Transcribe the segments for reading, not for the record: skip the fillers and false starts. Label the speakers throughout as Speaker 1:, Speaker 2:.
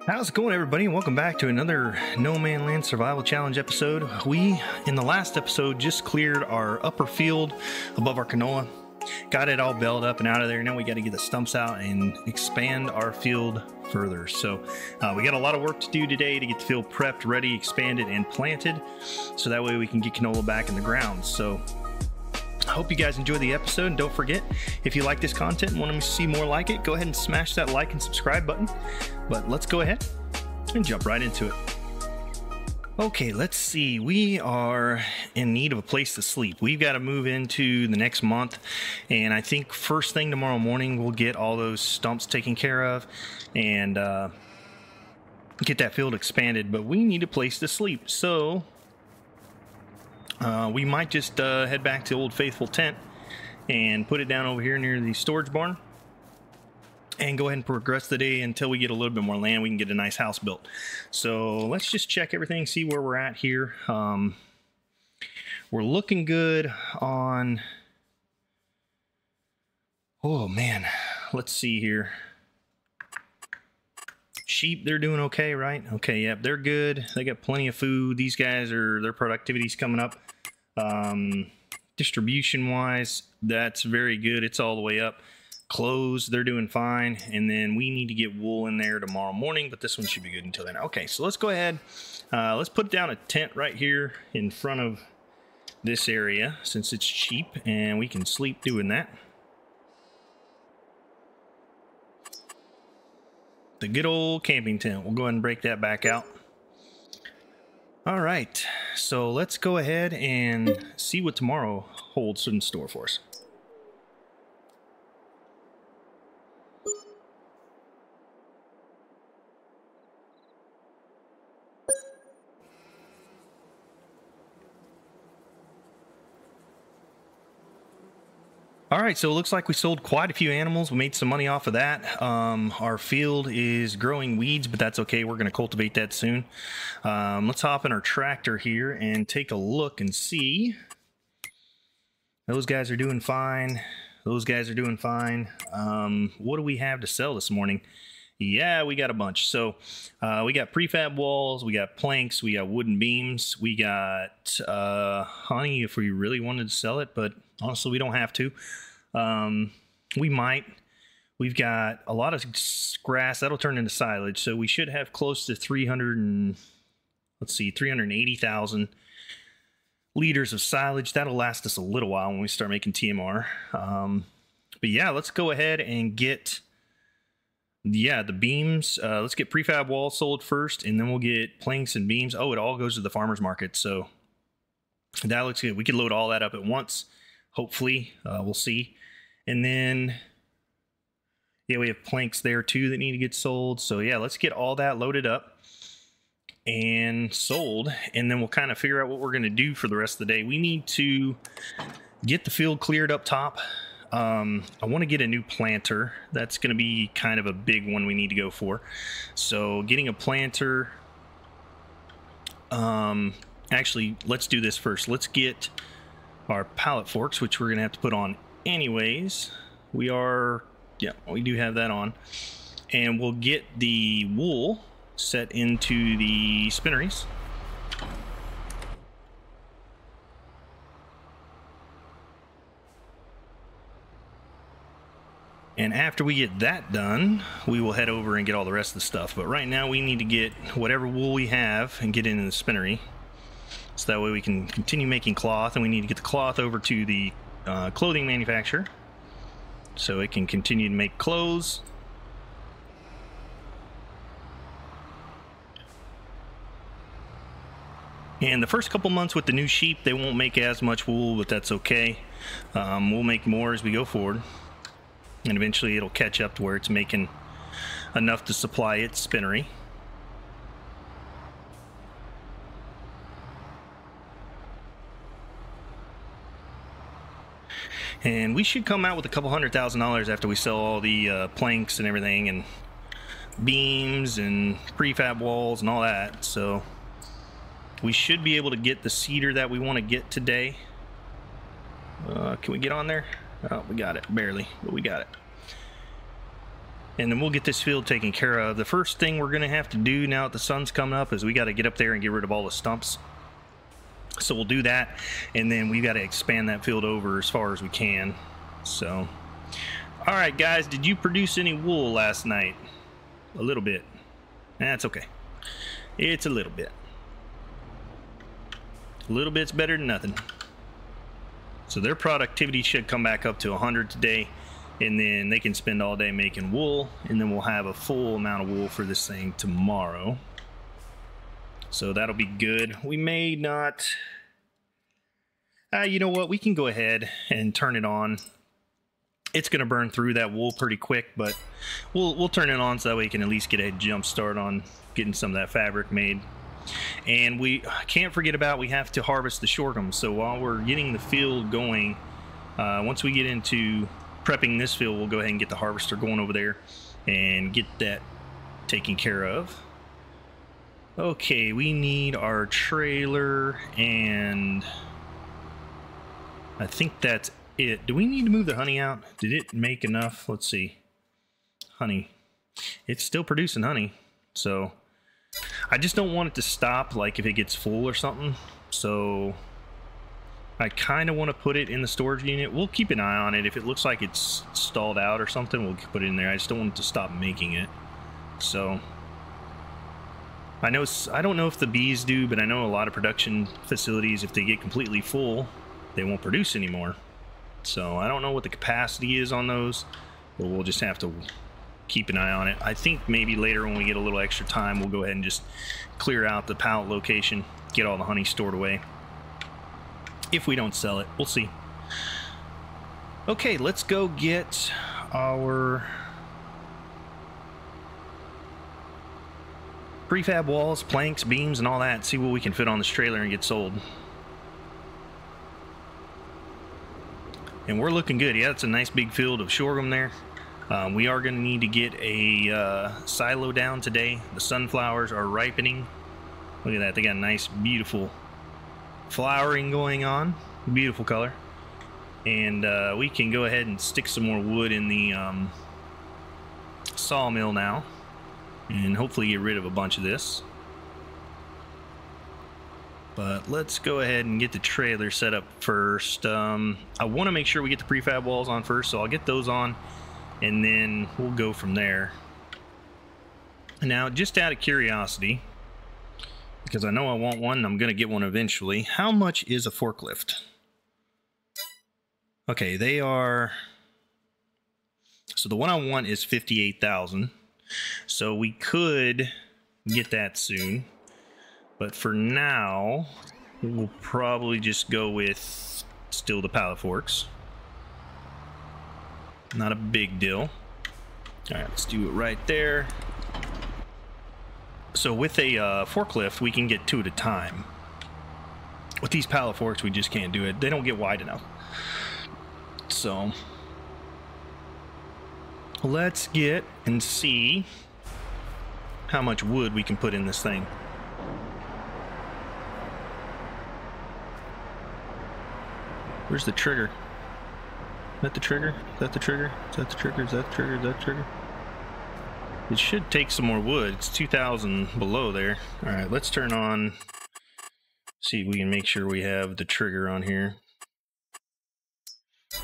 Speaker 1: How's it going, everybody? Welcome back to another No Man Land Survival Challenge episode. We, in the last episode, just cleared our upper field above our canola. Got it all bailed up and out of there. Now we got to get the stumps out and expand our field further. So we got a lot of work to do today to get the field prepped, ready, expanded, and planted. So that way we can get canola back in the ground. So I hope you guys enjoy the episode, and don't forget, if you like this content and want to see more like it, go ahead and smash that like and subscribe button. But let's go ahead and jump right into it. Okay, let's see. We are in need of a place to sleep. We've got to move into the next month, and I think first thing tomorrow morning we'll get all those stumps taken care of and get that field expanded. But we need a place to sleep, so we might just head back to Old Faithful tent and put it down over here near the storage barn and go ahead and progress the day until we get a little bit more land. We can get a nice house built. So let's just check everything, see where we're at here. We're looking good on, oh man, let's see here. Sheep, they're doing okay, right? Okay, yep, they're good. They got plenty of food. These guys their productivity's coming up. Distribution wise, that's very good. It's all the way up. Clothes, they're doing fine. And then we need to get wool in there tomorrow morning, but this one should be good until then. Okay, so let's go ahead. Let's put down a tent right here in front of this area since it's cheap and we can sleep doing that. The good old camping tent. We'll go ahead and break that back out. All right, so let's go ahead and see what tomorrow holds in store for us. All right, so it looks like we sold quite a few animals. We made some money off of that. Our field is growing weeds, but that's okay. We're going to cultivate that soon. Let's hop in our tractor here and take a look and see. Those guys are doing fine. Those guys are doing fine. What do we have to sell this morning? Yeah, we got a bunch. So we got prefab walls, we got planks, we got wooden beams, we got honey if we really wanted to sell it, but honestly, we don't have to. We might. We've got a lot of grass that'll turn into silage, so we should have close to 380,000 liters of silage. That'll last us a little while when we start making TMR. But yeah, let's go ahead and get the beams. Let's get prefab walls sold first, and then we'll get planks and beams. Oh, it all goes to the farmer's market, so that looks good. We could load all that up at once. Hopefully, we'll see. And then, yeah, we have planks there too that need to get sold. So yeah, let's get all that loaded up and sold. And then we'll kind of figure out what we're going to do for the rest of the day. We need to get the field cleared up top. I want to get a new planter. That's going to be kind of a big one we need to go for. So getting a planter. Actually, let's do this first. Let's get our pallet forks, which we're gonna have to put on anyways. We do have that on, and we'll get the wool set into the spinneries. And after we get that done, we will head over and get all the rest of the stuff. But right now we need to get whatever wool we have and get it in the spinnery, so that way we can continue making cloth. And we need to get the cloth over to the clothing manufacturer so it can continue to make clothes. And the first couple months with the new sheep, they won't make as much wool, but that's okay. We'll make more as we go forward, and eventually it'll catch up to where it's making enough to supply its spinnery. And we should come out with a couple $100,000 after we sell all the planks and everything, and beams and prefab walls and all that. So we should be able to get the cedar that we want to get today. Can we get on there? Oh, we got it, barely, but we got it. and then we'll get this field taken care of. The first thing we're gonna have to do now that the sun's coming up is we got to get up there and get rid of all the stumps. So we'll do that, and then we got to expand that field over as far as we can. So, all right, guys, did you produce any wool last night? A little bit. That's okay. It's a little bit. A little bit's better than nothing. So their productivity should come back up to 100 today, and then they can spend all day making wool, and then we'll have a full amount of wool for this thing tomorrow. So that'll be good. We may not... you know what? We can go ahead and turn it on. It's going to burn through that wool pretty quick, but we'll turn it on so that way we can at least get a jump start on getting some of that fabric made. And we can't forget about, we have to harvest the sorghum. So while we're getting the field going, once we get into prepping this field, we'll go ahead and get the harvester going over there and get that taken care of. Okay, we need our trailer, and I think that's it. Do we need to move the honey out? Did it make enough? Let's see. Honey. It's still producing honey, so I just don't want it to stop, like if it gets full or something. So I kind of want to put it in the storage unit. We'll keep an eye on it. If it looks like it's stalled out or something, we'll put it in there. I just don't want it to stop making it. So I don't know if the bees do, but I know a lot of production facilities, if they get completely full, they won't produce anymore. So I don't know what the capacity is on those, but we'll just have to keep an eye on it. I think maybe later when we get a little extra time, we'll go ahead and just clear out the pallet location, get all the honey stored away. If we don't sell it, we'll see. Okay, let's go get our prefab walls, planks, beams, and all that, see what we can fit on this trailer and get sold. And we're looking good. Yeah, it's a nice big field of sorghum there. We are going to need to get a silo down today. The sunflowers are ripening. Look at that. They got a nice, beautiful flowering going on. Beautiful color. And we can go ahead and stick some more wood in the sawmill now, and hopefully get rid of a bunch of this. But let's go ahead and get the trailer set up first. I want to make sure we get the prefab walls on first, so I'll get those on, and then we'll go from there. Now, just out of curiosity, because I know I want one and I'm going to get one eventually, how much is a forklift? Okay, they are... So the one I want is 58,000. So we could get that soon. But for now, we'll probably just go with still the pallet forks. Not a big deal. All right, let's do it right there. So with a forklift, we can get two at a time. With these pallet forks, we just can't do it. They don't get wide enough. So let's get and see how much wood we can put in this thing. Where's the trigger? Is that the trigger? Is that the trigger? Is that the trigger? Is that the trigger? Is that the trigger? It should take some more wood. It's 2,000 below there. All right, let's turn on. See if we can make sure we have the trigger on here.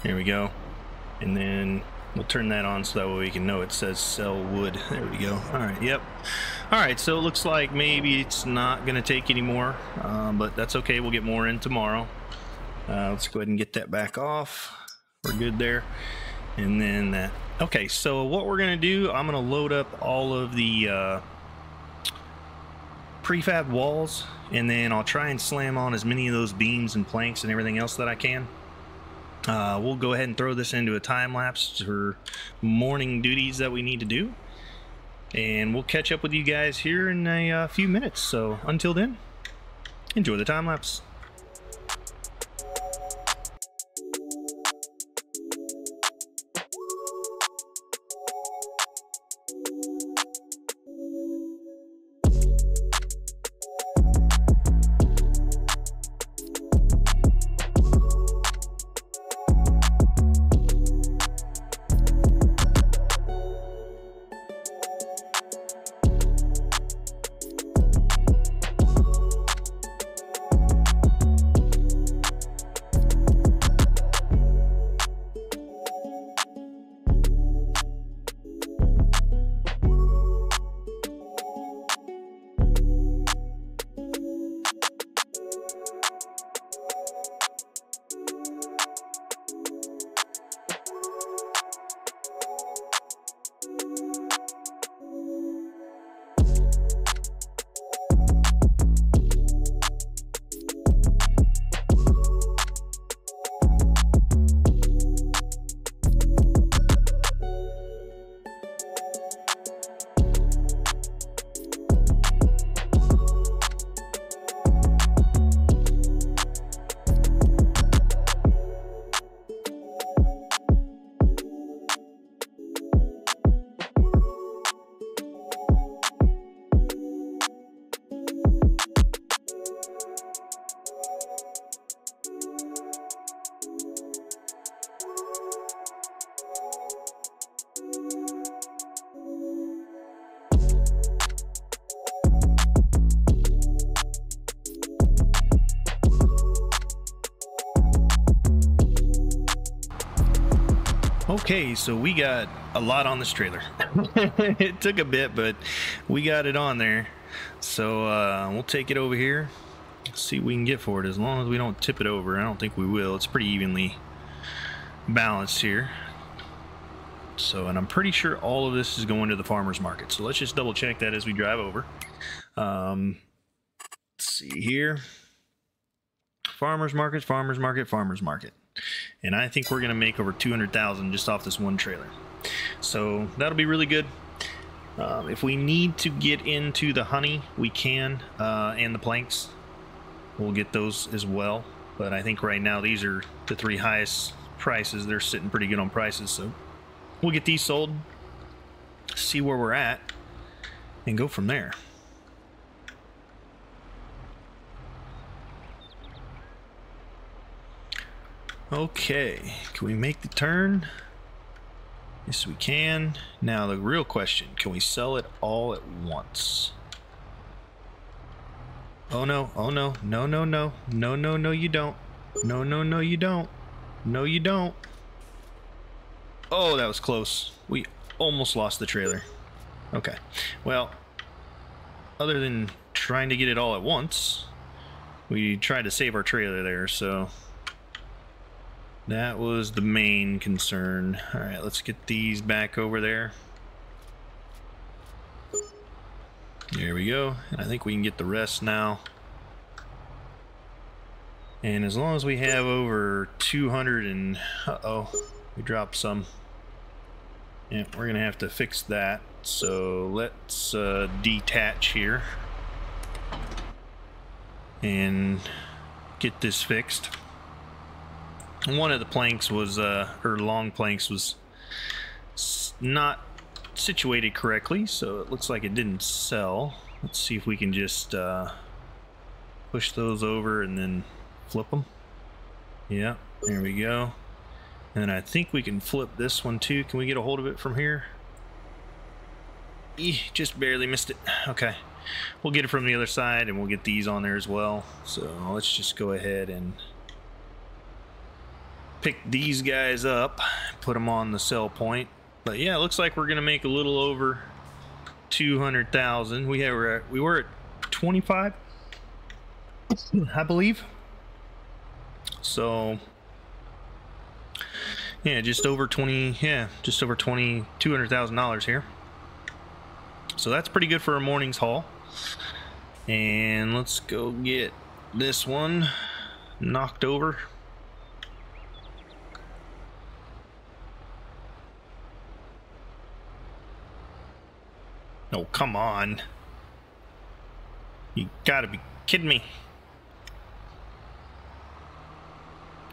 Speaker 1: There we go. And then we'll turn that on so that way we can know it says sell wood. There we go. All right, yep. All right, so it looks like maybe it's not going to take any more, but that's okay. We'll get more in tomorrow. Let's go ahead and get that back off. We're good there. And then that. Okay, so what we're going to do, I'm going to load up all of the prefab walls, and then I'll try and slam on as many of those beams and planks and everything else that I can. We'll go ahead and throw this into a time lapse for morning duties that we need to do, and we'll catch up with you guys here in a few minutes. So until then, enjoy the time lapse. Okay, so we got a lot on this trailer. It took a bit, but we got it on there. So we'll take it over here, see what we can get for it, as long as we don't tip it over. I don't think we will. It's pretty evenly balanced here. So, and I'm pretty sure all of this is going to the farmer's market. So let's just double check that as we drive over. Let's see here. Farmer's market, farmer's market, farmer's market. And I think we're going to make over 200,000 just off this one trailer. So that'll be really good. If we need to get into the honey, we can, and the planks. We'll get those as well. But I think right now these are the 3 highest prices. They're sitting pretty good on prices. So we'll get these sold, see where we're at, and go from there. Okay, can we make the turn? Yes, we can. Now the real question, can we sell it all at once? Oh no, oh no, no, no, no, no, no, no, you don't. No, no, no, you don't. No, you don't. Oh, that was close. We almost lost the trailer. Okay, well, other than trying to get it all at once, we tried to save our trailer there, so that was the main concern. All right, let's get these back over there. There we go. And I think we can get the rest now. And as long as we have over 200 and... Uh-oh, we dropped some. Yeah, we're going to have to fix that. So let's detach here and get this fixed. One of the planks was, or long planks was not situated correctly, so it looks like it didn't sell. Let's see if we can just push those over and then flip them. Yeah, there we go. And then I think we can flip this one too. Can we get a hold of it from here? Just barely missed it. Okay, we'll get it from the other side and we'll get these on there as well. So let's just go ahead and pick these guys up, put them on the sell point. But yeah, it looks like we're gonna make a little over 200,000. We were at 25, I believe. So yeah, just over 20. Yeah, just over $200,000 here. So that's pretty good for a morning's haul. And let's go get this one knocked over. Oh, come on. You gotta be kidding me.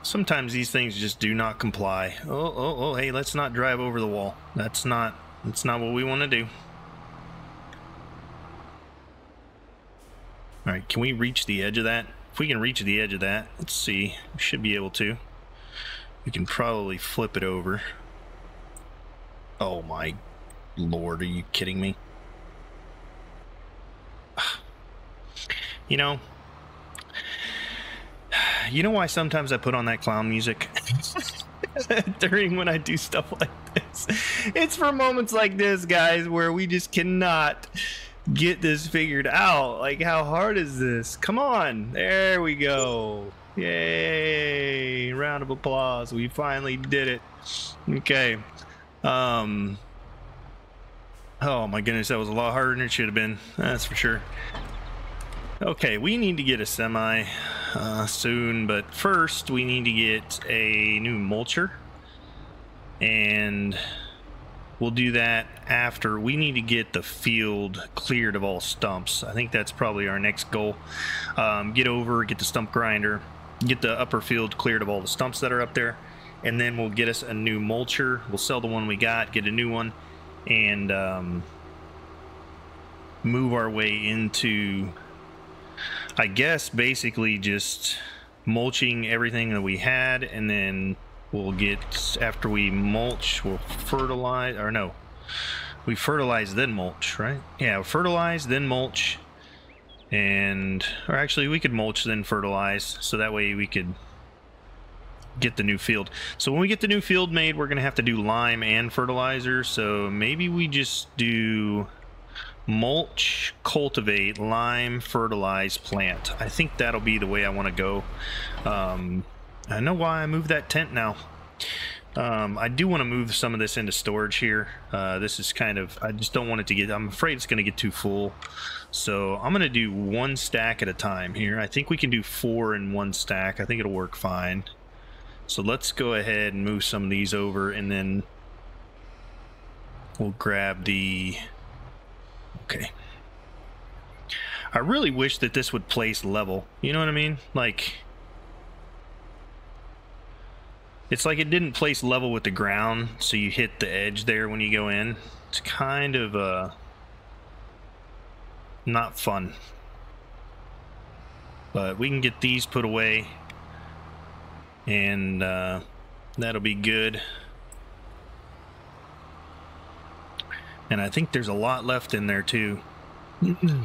Speaker 1: Sometimes these things just do not comply. Oh, hey, let's not drive over the wall. That's not what we want to do. All right, can we reach the edge of that? If we can reach the edge of that, let's see. We should be able to. We can probably flip it over. Oh my Lord, are you kidding me? You know why sometimes I put on that clown music during when I do stuff like this? It's for moments like this, guys, where we just cannot get this figured out. Like, how hard is this? Come on, there we go. Yay, round of applause. We finally did it. Okay. Oh my goodness, that was a lot harder than it should have been, that's for sure. Okay, we need to get a semi soon, but first we need to get a new mulcher, and we'll do that after. We need to get the field cleared of all stumps. I think that's probably our next goal. Get the stump grinder, get the upper field cleared of all the stumps that are up there, and then we'll get us a new mulcher. We'll sell the one we got, get a new one, and move our way into, I guess, basically just mulching everything that we had, and then we'll get, after we mulch, we'll fertilize, or no, we fertilize then mulch, right? Yeah, fertilize then mulch, or actually we could mulch then fertilize, so that way we could get the new field. So when we get the new field made, we're gonna have to do lime and fertilizer. So maybe we just do mulch, cultivate, lime, fertilize, plant. I think that'll be the way I want to go. I know why I moved that tent now. I do want to move some of this into storage here. This is kind of, I just don't want it to get, I'm afraid it's going to get too full. So I'm going to do 1 stack at a time here. I think we can do 4 in 1 stack. I think it'll work fine. So let's go ahead and move some of these over, and then we'll grab the, okay. I really wish that this would place level. You know what I mean? Like, it's like it didn't place level with the ground, so you hit the edge there when you go in. It's kind of not fun. But we can get these put away, and that'll be good. And I think there's a lot left in there too.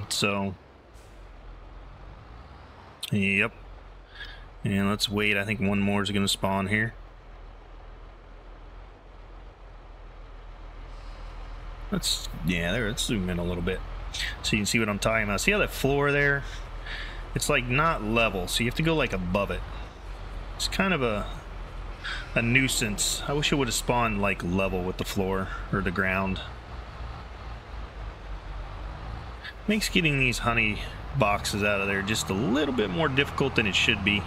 Speaker 1: So, yep. And let's wait. I think one more is going to spawn here. Let's zoom in a little bit so you can see what I'm talking about. See how that floor there? It's like not level, so you have to go like above it. It's kind of a nuisance. I wish it would have spawned like level with the floor or the ground. Makes getting these honey boxes out of there just a little bit more difficult than it should be.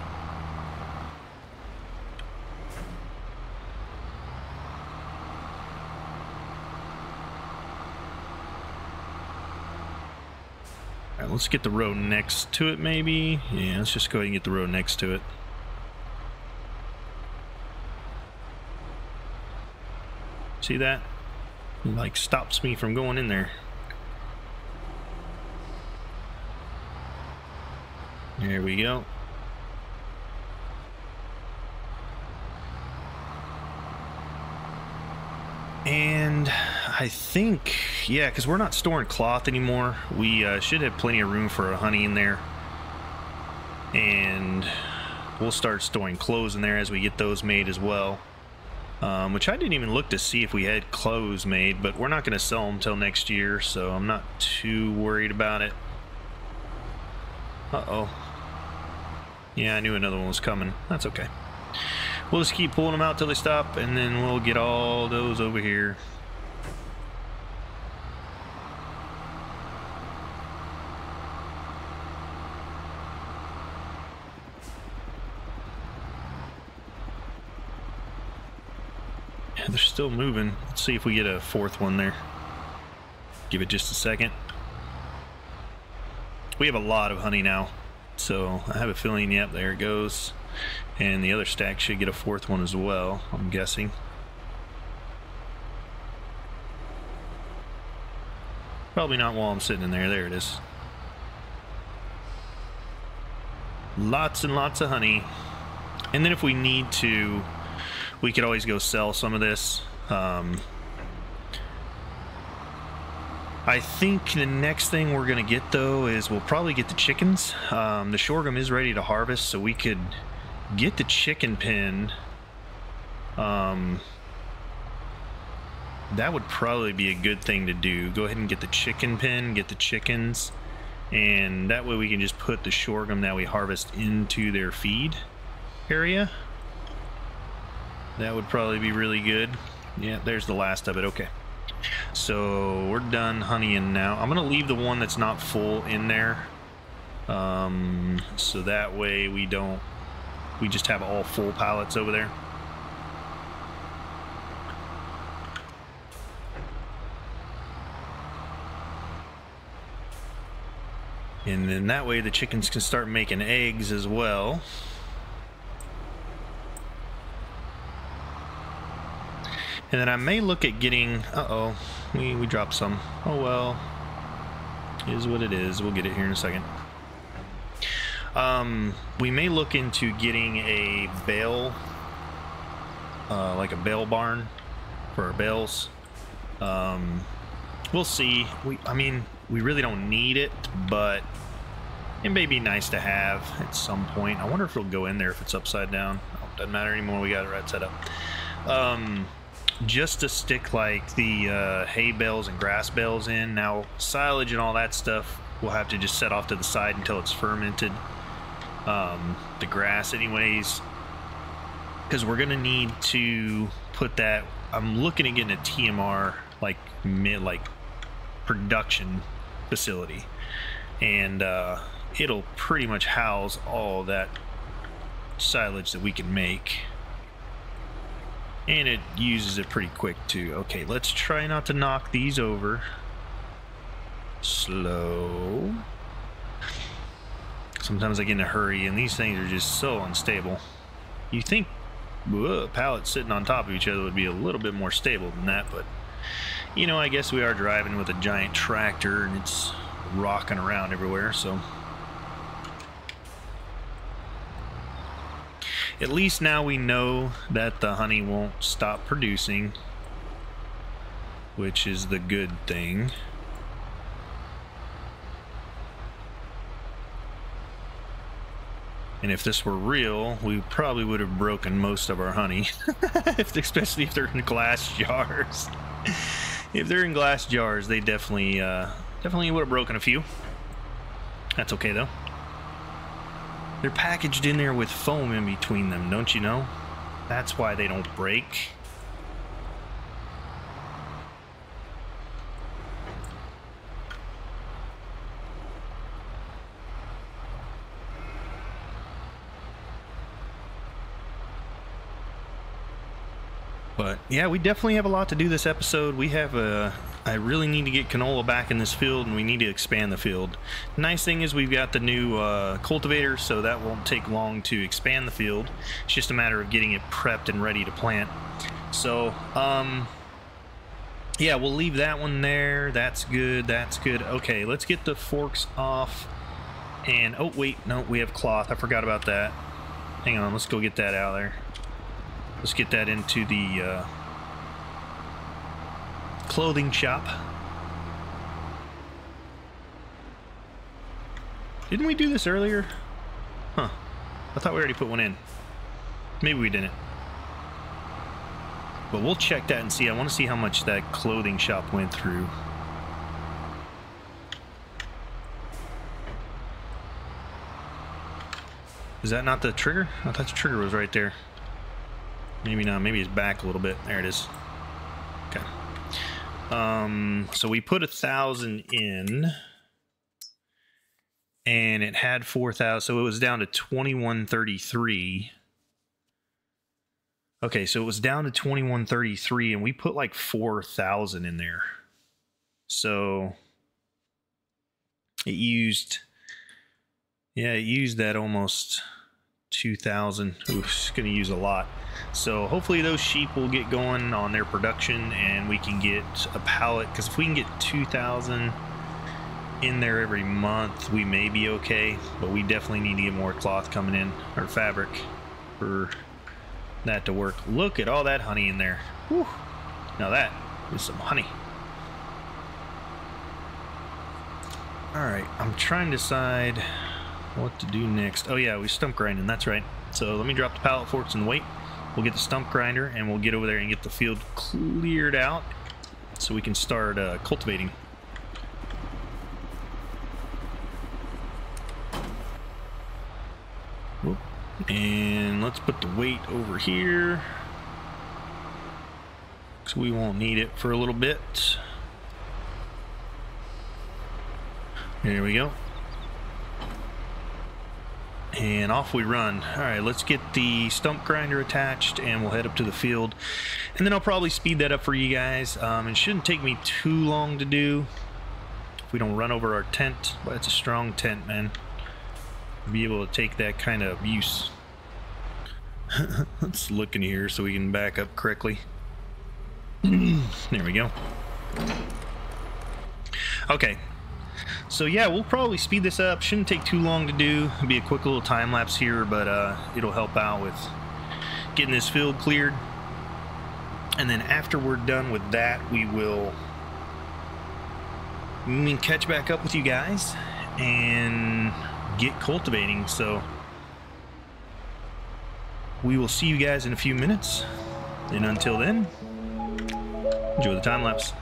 Speaker 1: Alright, let's get the row next to it maybe. Yeah, let's just go ahead and get the row next to it. See that? It like stops me from going in there. There we go. And I think, yeah, because we're not storing cloth anymore, we should have plenty of room for honey in there. And we'll start storing clothes in there as we get those made as well. Which I didn't even look to see if we had clothes made, but we're not going to sell them till next year, so I'm not too worried about it. Uh-oh. Yeah, I knew another one was coming. That's okay. We'll just keep pulling them out till they stop, and then we'll get all those over here. Yeah, they're still moving. Let's see if we get a 4th one there. Give it just a second. We have a lot of honey now, so I have a feeling, yep, there it goes. And the other stack should get a 4th one as well, I'm guessing. Probably not while I'm sitting in there. There it is. Lots and lots of honey. And then if we need to, we could always go sell some of this. I think the next thing we're going to get, though, is we'll probably get the chickens. The sorghum is ready to harvest, so we could get the chicken pen. That would probably be a good thing to do. Go ahead and get the chicken pen, get the chickens, and that way we can just put the sorghum that we harvest into their feed area. That would probably be really good. Yeah, there's the last of it. Okay. So we're done honeying now. I'm gonna leave the one that's not full in there, so that way we just have all full pallets over there. And then that way the chickens can start making eggs as well. And then I may look at getting, uh-oh, we dropped some. Oh well, is what it is. We'll get it here in a second. We may look into getting a bale, like a bale barn for our bales. We'll see. I mean, we really don't need it, but it may be nice to have at some point. I wonder if it'll go in there if it's upside down. Doesn't matter anymore. We got it right set up. Just to stick like the hay bales and grass bales in. Now silage and all that stuff we'll have to just set off to the side until it's fermented. The grass anyways, because we're gonna need to put that. I'm looking at getting a TMR like production facility, and it'll pretty much house all that silage that we can make, and it uses it pretty quick too. Okay, let's try not to knock these over. Slow. Sometimes I get in a hurry, and these things are just so unstable. You think pallets sitting on top of each other would be a little bit more stable than that, but you know, I guess we are driving with a giant tractor and it's rocking around everywhere, so at least now we know that the honey won't stop producing, which is the good thing. And if this were real, we probably would have broken most of our honey, especially if they're in glass jars. If they're in glass jars, they definitely would have broken a few. That's okay though. They're packaged in there with foam in between them, don't you know? That's why they don't break. But yeah, we definitely have a lot to do this episode. We have I really need to get canola back in this field, and we need to expand the field. Nice thing is we've got the new cultivator, so that won't take long to expand the field. It's just a matter of getting it prepped and ready to plant. So yeah, we'll leave that one there. That's good, that's good. Okay, let's get the forks off. And oh wait, no, we have cloth. I forgot about that. Hang on, let's go get that out of there. Let's get that into the clothing shop. Didn't we do this earlier? Huh. I thought we already put one in. Maybe we didn't. But we'll check that and see. I want to see how much that clothing shop went through. Is that not the trigger? I thought the trigger was right there. Maybe not. Maybe it's back a little bit. There it is. Okay. So we put 1,000 in, and it had 4,000, so it was down to 2133. Okay, so it was down to 2133, and we put like 4,000 in there. So it used, yeah, it used that almost 2,000. Oof, it's going to use a lot. So hopefully those sheep will get going on their production, and we can get a pallet, because if we can get 2,000 in there every month, we may be okay. But we definitely need to get more cloth coming in, or fabric, for that to work. Look at all that honey in there. Whew. Now that is some honey. Alright, I'm trying to decide what to do next. Oh yeah, we stump grinding, that's right. So let me drop the pallet forks and wait. We'll get the stump grinder, and we'll get over there and get the field cleared out so we can start cultivating. Whoop. And let's put the weight over here, because we won't need it for a little bit. There we go. And off we run. Alright, let's get the stump grinder attached, and we'll head up to the field. And then I'll probably speed that up for you guys. It shouldn't take me too long to do if we don't run over our tent. But it's a strong tent, man. Be able to take that kind of abuse. Let's look in here so we can back up correctly. There we go. Okay. So yeah, we'll probably speed this up. Shouldn't take too long to do. It'll be a quick little time lapse here, but it'll help out with getting this field cleared. And then after we're done with that, we can catch back up with you guys and get cultivating. So we will see you guys in a few minutes. And until then, enjoy the time lapse.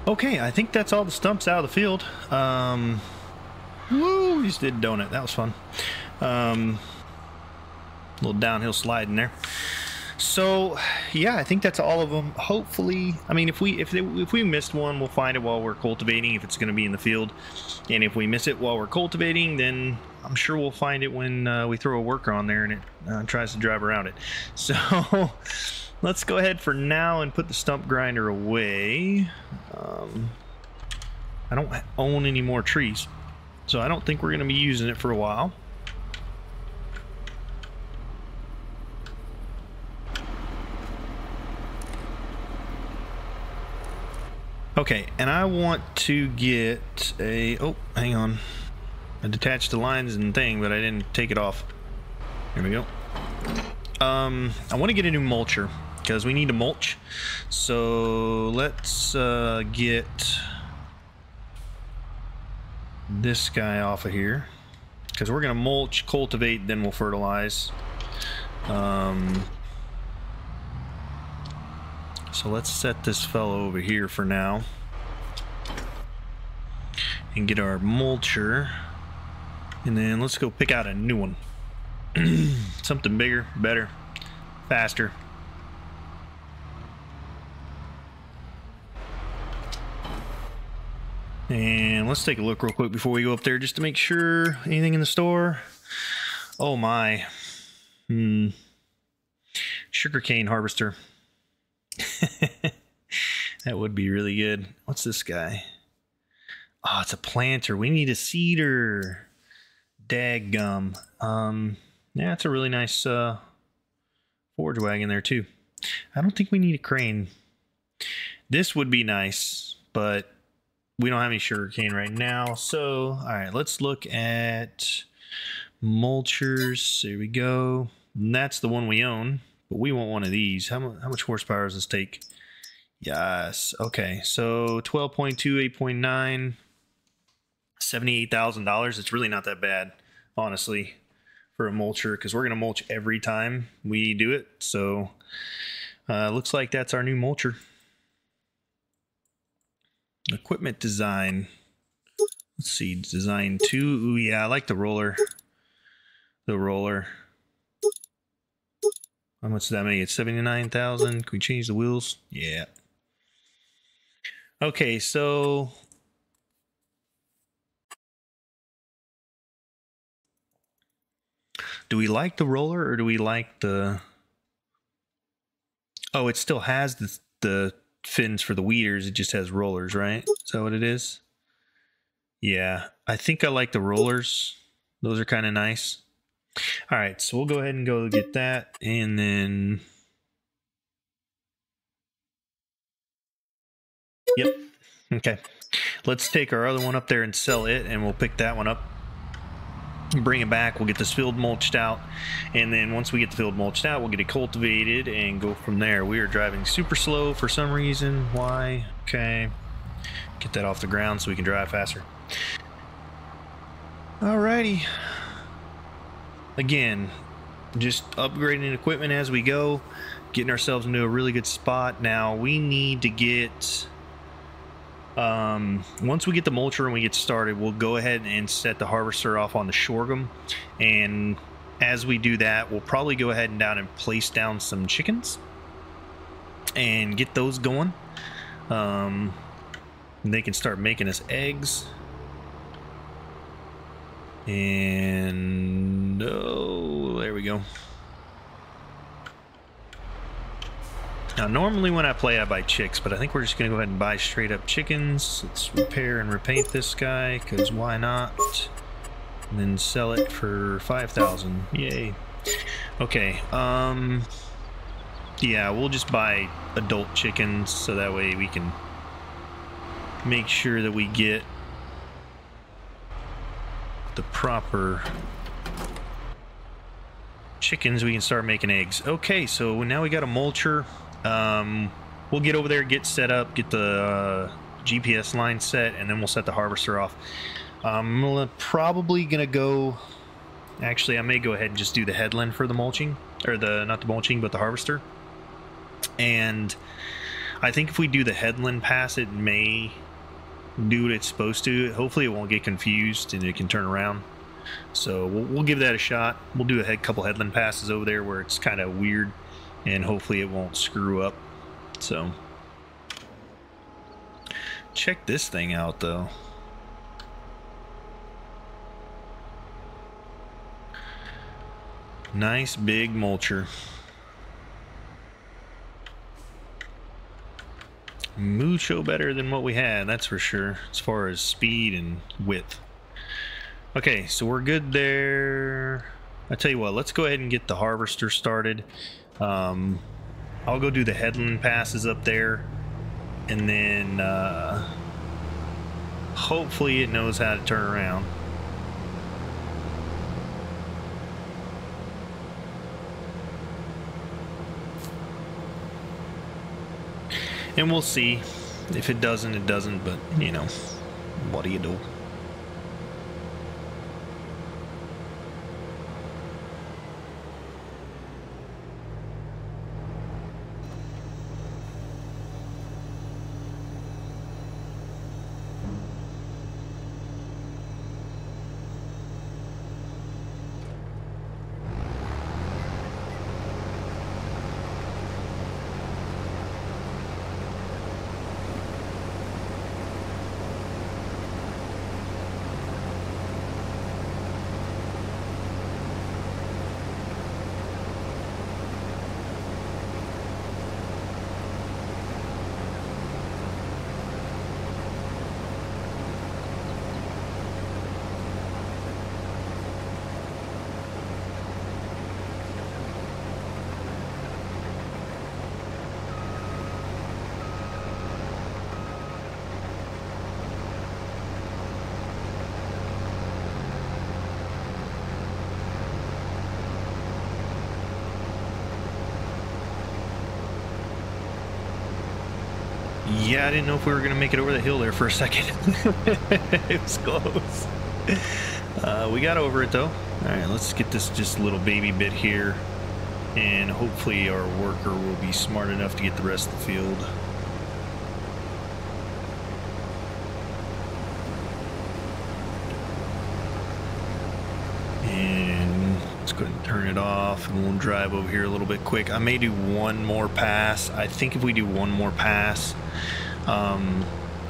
Speaker 1: Okay, I think that's all the stumps out of the field. Woo, just did a donut. That was fun. Little downhill slide in there. So yeah, I think that's all of them. Hopefully, I mean, if we missed one, we'll find it while we're cultivating, if it's going to be in the field. And if we miss it while we're cultivating, then I'm sure we'll find it when we throw a worker on there and it tries to drive around it. So let's go ahead for now and put the stump grinder away. I don't own any more trees, so I don't think we're going to be using it for a while. Okay, and I want to get a... oh, hang on. I detached the lines and thing, but I didn't take it off. Here we go. I want to get a new mulcher, because we need to mulch. So let's get this guy off of here, because we're going to mulch, cultivate, then we'll fertilize. So let's set this fellow over here for now and get our mulcher, and then let's go pick out a new one. Something bigger, better, faster. And let's take a look real quick before we go up there, just to make sure. Anything in the store? Oh my. Sugarcane harvester. That would be really good. What's this guy? Oh, it's a planter. We need a seeder. Daggum. Yeah, it's a really nice forage wagon there too. I don't think we need a crane. This would be nice, but we don't have any sugarcane right now. So, all right, let's look at mulchers. There we go. And that's the one we own, but we want one of these. How much horsepower does this take? Yes. Okay, so 12.2, 8.9, $78,000. It's really not that bad, honestly, for a mulcher, because we're going to mulch every time we do it. So looks like that's our new mulcher. Equipment design. Let's see, design 2. Ooh, yeah, I like the roller. The roller. How much does that make? It's 79,000. Can we change the wheels? Yeah. Okay, so do we like the roller or do we like the... Oh, it still has the fins for the weeders. It just has rollers, right? Is that what it is? Yeah, I think I like the rollers. Those are kind of nice. All right, so we'll go ahead and go get that, and then... Yep. Okay. Let's take our other one up there and sell it, and we'll pick that one up. Bring it back. We'll get this field mulched out, and then once we get the field mulched out, we'll get it cultivated and go from there. We are driving super slow for some reason. Why? Okay. Get that off the ground so we can drive faster. Alrighty. Again, just upgrading equipment as we go, getting ourselves into a really good spot. Now we need to get, once we get the mulcher and we get started, we'll go ahead and set the harvester off on the sorghum. And as we do that, we'll probably go ahead and place down some chickens and get those going. They can start making us eggs. And oh, there we go. Now normally when I play I buy chicks, but I think we're just gonna go ahead and buy straight up chickens. Let's repair and repaint this guy, because why not? And then sell it for 5,000. Yay. Okay, yeah, we'll just buy adult chickens so that way we can make sure that we get the proper chickens. We can start making eggs. Okay, so now we got a mulcher. We'll get over there, get set up, get the GPS line set, and then we'll set the harvester off. I'm probably gonna go, actually I may go ahead and just do the headland for the mulching, or not the mulching but the harvester. And I think if we do the headland pass, it may do what it's supposed to. Hopefully it won't get confused and it can turn around. So we'll give that a shot. We'll do a couple headland passes over there where it's kind of weird, and hopefully it won't screw up. So check this thing out though. Nice big mulcher. Mucho better than what we had, that's for sure, as far as speed and width. Okay, so we're good there. I tell you what, let's go ahead and get the harvester started. I'll go do the headland passes up there, and then hopefully it knows how to turn around. And we'll see. If it doesn't, it doesn't, but you know, what do you do? Yeah, I didn't know if we were going to make it over the hill there for a second. It was close. We got over it though. Alright, let's get this just little baby bit here, and hopefully our worker will be smart enough to get the rest of the field. And let's go ahead and turn it off, and we'll drive over here a little bit quick. I may do one more pass. I think if we do one more pass,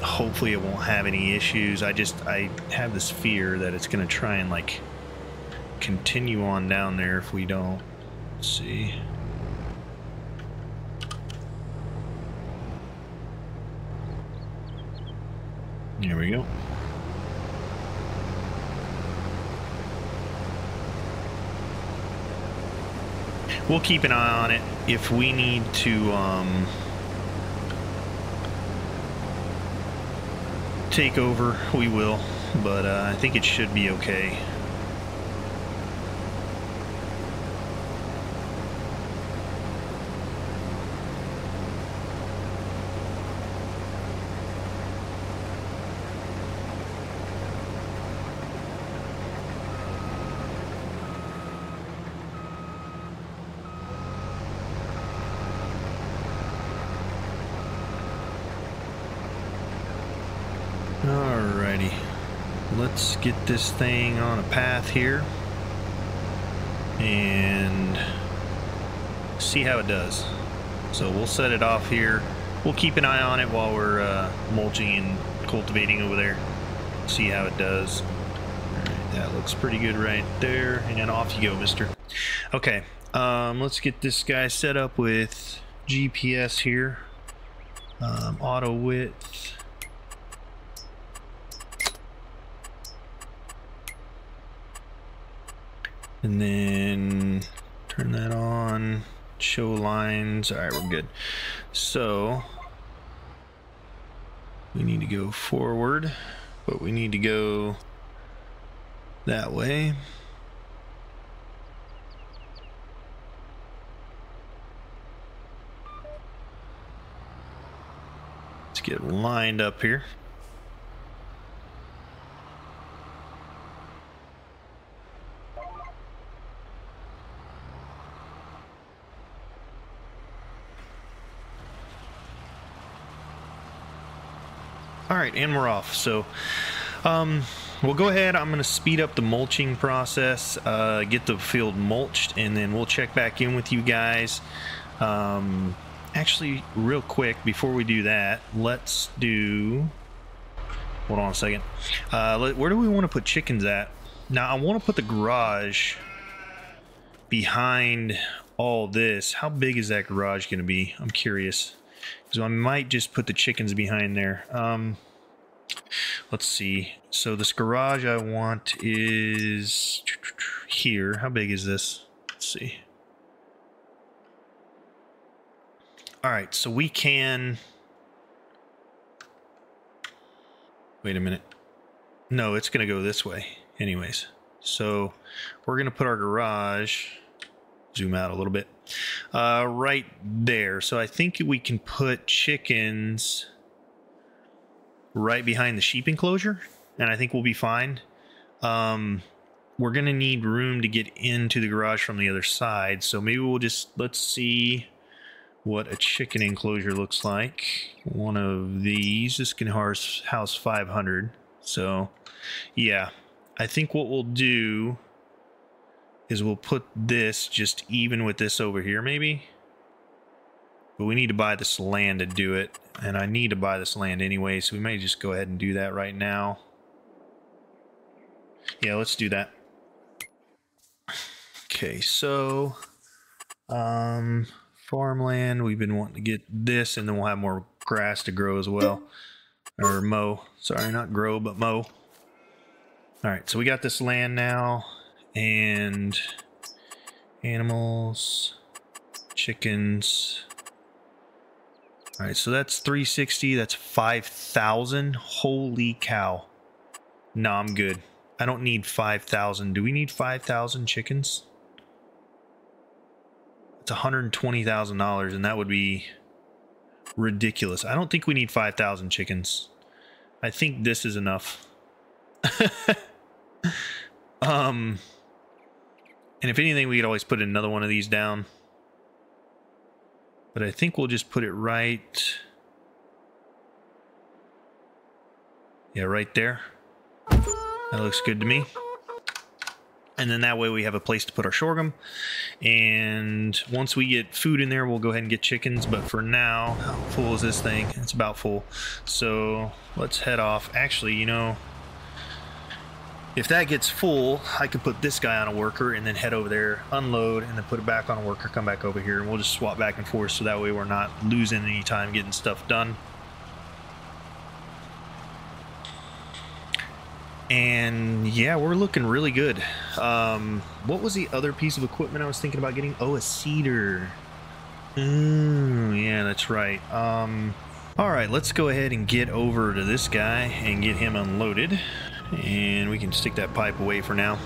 Speaker 1: hopefully it won't have any issues. I have this fear that it's going to try and like continue on down there if we don't. Let's see. Here we go. We'll keep an eye on it. If we need to take over, we will, but I think it should be okay. Alrighty, let's get this thing on a path here and see how it does. So we'll set it off here. We'll keep an eye on it while we're mulching and cultivating over there. See how it does. Alright, that looks pretty good right there. And off you go, mister. Okay, let's get this guy set up with GPS here. Auto width. And then turn that on, show lines. All right, we're good. So we need to go forward, but we need to go that way. Let's get lined up here. All right, and we're off. So we'll go ahead. I'm going to speed up the mulching process, get the field mulched, and then we'll check back in with you guys. Actually, real quick, before we do that, let's do... Hold on a second. Where do we want to put chickens at? Now, I want to put the garage behind all this. How big is that garage going to be? I'm curious. So I might just put the chickens behind there. Let's see. So this garage I want is here. How big is this? Let's see. All right, so we can... Wait a minute. No, it's going to go this way anyways. So we're going to put our garage... Zoom out a little bit. Right there. So I think we can put chickens right behind the sheep enclosure, and I think we'll be fine. We're gonna need room to get into the garage from the other side, so maybe we'll just, let's see what a chicken enclosure looks like. One of these. This can house 500. So yeah, I think what we'll do is we'll put this just even with this over here maybe. But we need to buy this land to do it. And I need to buy this land anyway, so we may just go ahead and do that right now. Yeah, let's do that. Okay, so farmland, we've been wanting to get this, and then we'll have more grass to grow as well. Or mow. Sorry, not grow, but mow. Alright, so we got this land now. And animals, chickens. All right, so that's 360. That's 5,000. Holy cow. No, I'm good. I don't need 5,000. Do we need 5,000 chickens? It's $120,000, and that would be ridiculous. I don't think we need 5,000 chickens. I think this is enough. And if anything, we could always put another one of these down. But I think we'll just put it right... Yeah, right there. That looks good to me. And then that way we have a place to put our sorghum. And once we get food in there, we'll go ahead and get chickens. But for now, how full is this thing? It's about full. So let's head off. Actually, you know... If that gets full, I could put this guy on a worker and then head over there, unload, and then put it back on a worker, come back over here, and we'll just swap back and forth so that way we're not losing any time getting stuff done. And yeah, we're looking really good. What was the other piece of equipment I was thinking about getting? Oh, a seeder. Yeah, that's right. All right, let's go ahead and get over to this guy and get him unloaded. And we can stick that pipe away for now.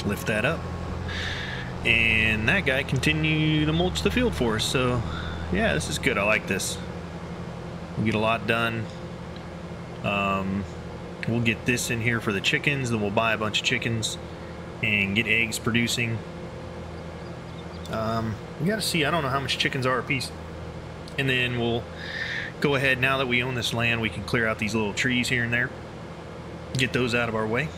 Speaker 1: Lift that up. And that guy continue to mulch the field for us. So yeah, this is good. I like this. We'll get a lot done. We'll get this in here for the chickens. Then we'll buy a bunch of chickens and get eggs producing. We gotta see. I don't know how much chickens are a piece. And then we'll go ahead, now that we own this land, we can clear out these little trees here and there. Get those out of our way.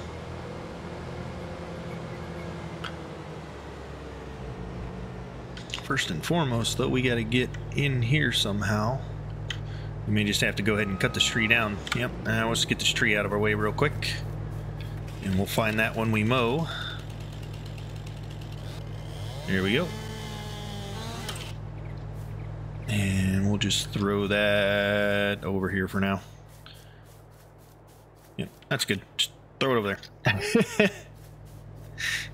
Speaker 1: First and foremost, though, we got to get in here somehow. We may just have to go ahead and cut this tree down. Yep, now let's get this tree out of our way real quick. And we'll find that when we mow. There we go. And we'll just throw that over here for now. Yep, that's good. Just throw it over there.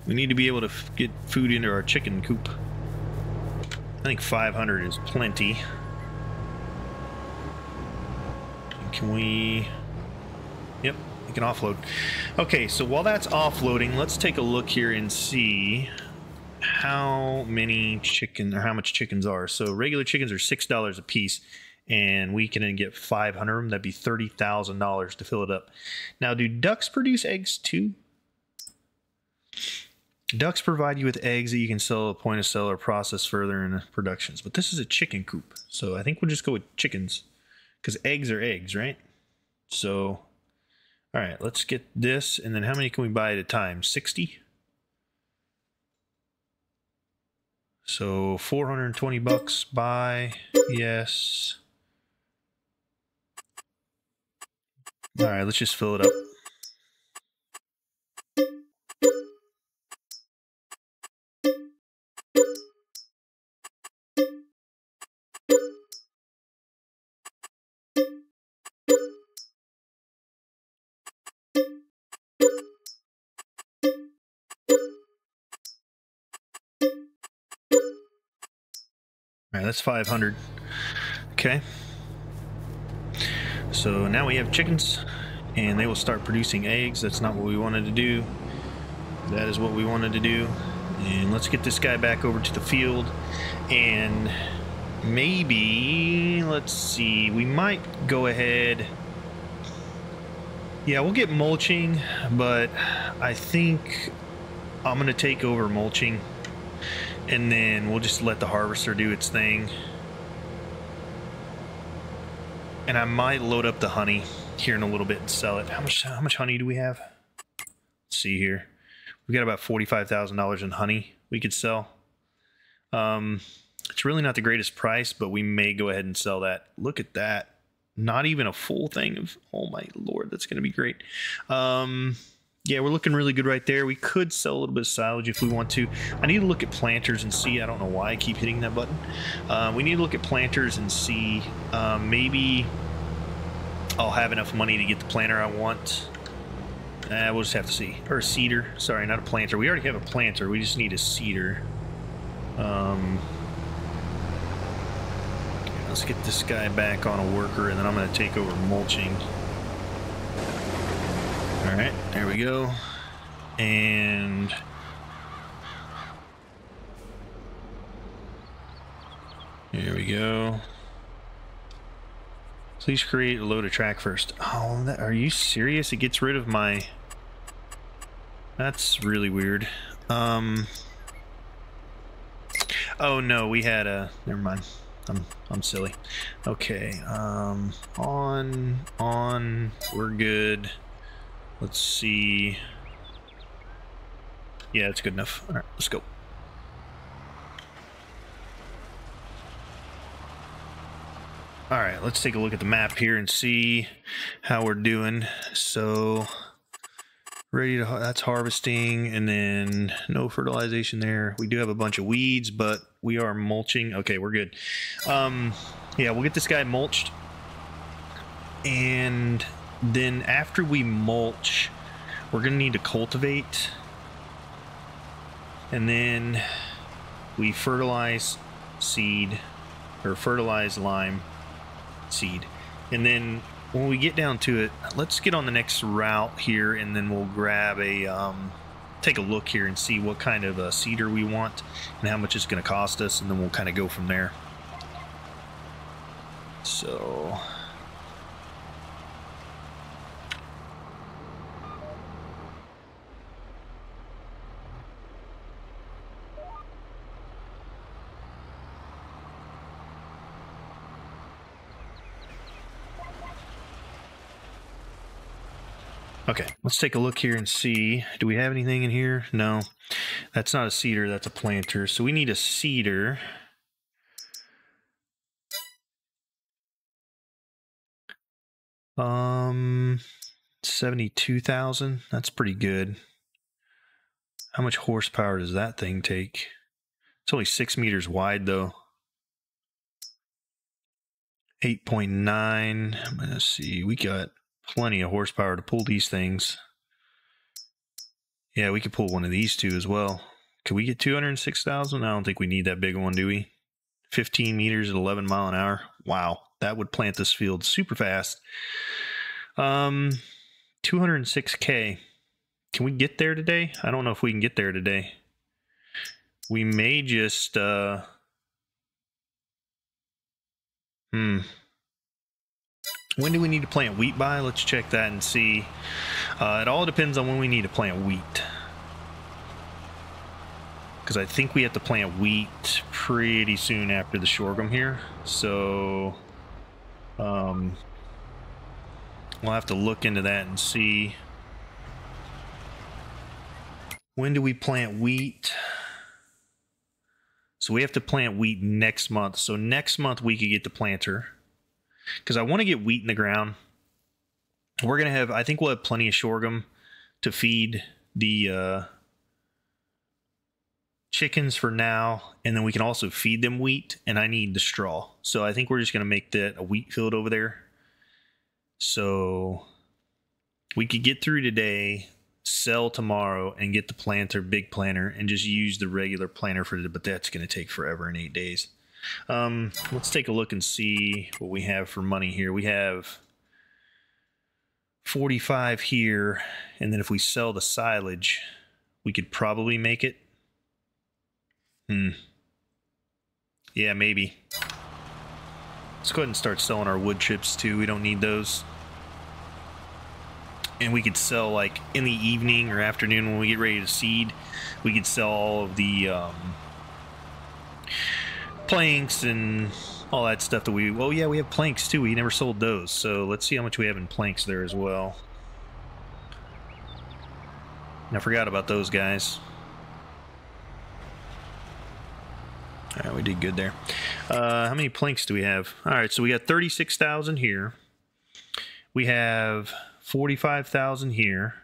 Speaker 1: We need to be able to get food into our chicken coop. I think 500 is plenty. Can we... Yep, we can offload. Okay, so while that's offloading, let's take a look here and see how many chicken, or how much chickens are. So regular chickens are $6 a piece, and we can get 500 of them. That'd be $30,000 to fill it up. Now, do ducks produce eggs too? Ducks provide you with eggs that you can sell at point of sale or process further in productions. But this is a chicken coop, so I think we'll just go with chickens, because eggs are eggs, right? So, all right, let's get this, and then how many can we buy at a time? 60? So 420 bucks, buy, yes. All right, let's just fill it up. All right, that's 500. Okay. So now we have chickens, and they will start producing eggs. That's not what we wanted to do. That is what we wanted to do. And let's get this guy back over to the field. And maybe, let's see, we might go ahead. Yeah, we'll get mulching, but I think I'm going to take over mulching. And then we'll just let the harvester do its thing. And I might load up the honey here in a little bit and sell it. How much honey do we have? Let's see here. We've got about $45,000 in honey we could sell. It's really not the greatest price, but we may go ahead and sell that. Look at that. Not even a full thing of, oh my Lord, that's going to be great. Yeah, we're looking really good right there. We could sell a little bit of silage if we want to. I need to look at planters and see. I don't know why I keep hitting that button. We need to look at planters and see. Maybe I'll have enough money to get the planter I want. We'll just have to see. Or a seeder. Sorry, not a planter. We already have a planter. We just need a seeder. Let's get this guy back on a worker, and then I'm going to take over mulching. All right, there we go. And here we go. Please create a load of track first. Oh, are you serious? It gets rid of my... That's really weird. Oh no, we had a... Never mind. I'm silly. Okay. On. We're good. Let's see. Yeah, it's good enough. All right, let's go. All right, let's take a look at the map here and see how we're doing. So, ready to, that's harvesting, and then no fertilization there. We do have a bunch of weeds, but we are mulching. Okay, we're good. Yeah, we'll get this guy mulched. And then after we mulch, we're gonna need to cultivate. And then we fertilize seed, or fertilize lime seed. And then when we get down to it, let's get on the next route here, and then we'll grab a take a look here and see what kind of seeder we want and how much it's going to cost us, and then we'll kind of go from there. So Okay, let's take a look here and see. Do we have anything in here? No, that's not a seeder, that's a planter. So we need a seeder. Um, 72,000. That's pretty good. How much horsepower does that thing take? It's only 6 meters wide though. 8.9. Let's see. We got plenty of horsepower to pull these things. Yeah, we could pull one of these two as well. Could we get 206,000? I don't think we need that big one, do we? 15 meters at 11 mile an hour. Wow, that would plant this field super fast. 206K. Can we get there today? I don't know if we can get there today. We may just when do we need to plant wheat by? Let's check that and see. It all depends on when we need to plant wheat. Because I think we have to plant wheat pretty soon after the sorghum here. So we'll have to look into that and see. When do we plant wheat? So we have to plant wheat next month. So next month we could get the planter. Because I want to get wheat in the ground. We're going to have, I think we'll have plenty of sorghum to feed the chickens for now. And then we can also feed them wheat. And I need the straw. So I think we're just going to make that a wheat field over there. So we could get through today, sell tomorrow, and get the planter, big planter, and just use the regular planter for it. But that's going to take forever in 8 days. Let's take a look and see what we have for money here. We have 45 here, and then if we sell the silage, we could probably make it. Yeah, maybe. Let's go ahead and start selling our wood chips too. We don't need those. And we could sell, like, in the evening or afternoon when we get ready to seed, we could sell all of the planks and all that stuff that we... Oh, yeah, we have planks, too. We never sold those. So let's see how much we have in planks there as well. I forgot about those guys. All right, we did good there. How many planks do we have? All right, so we got 36,000 here. We have 45,000 here.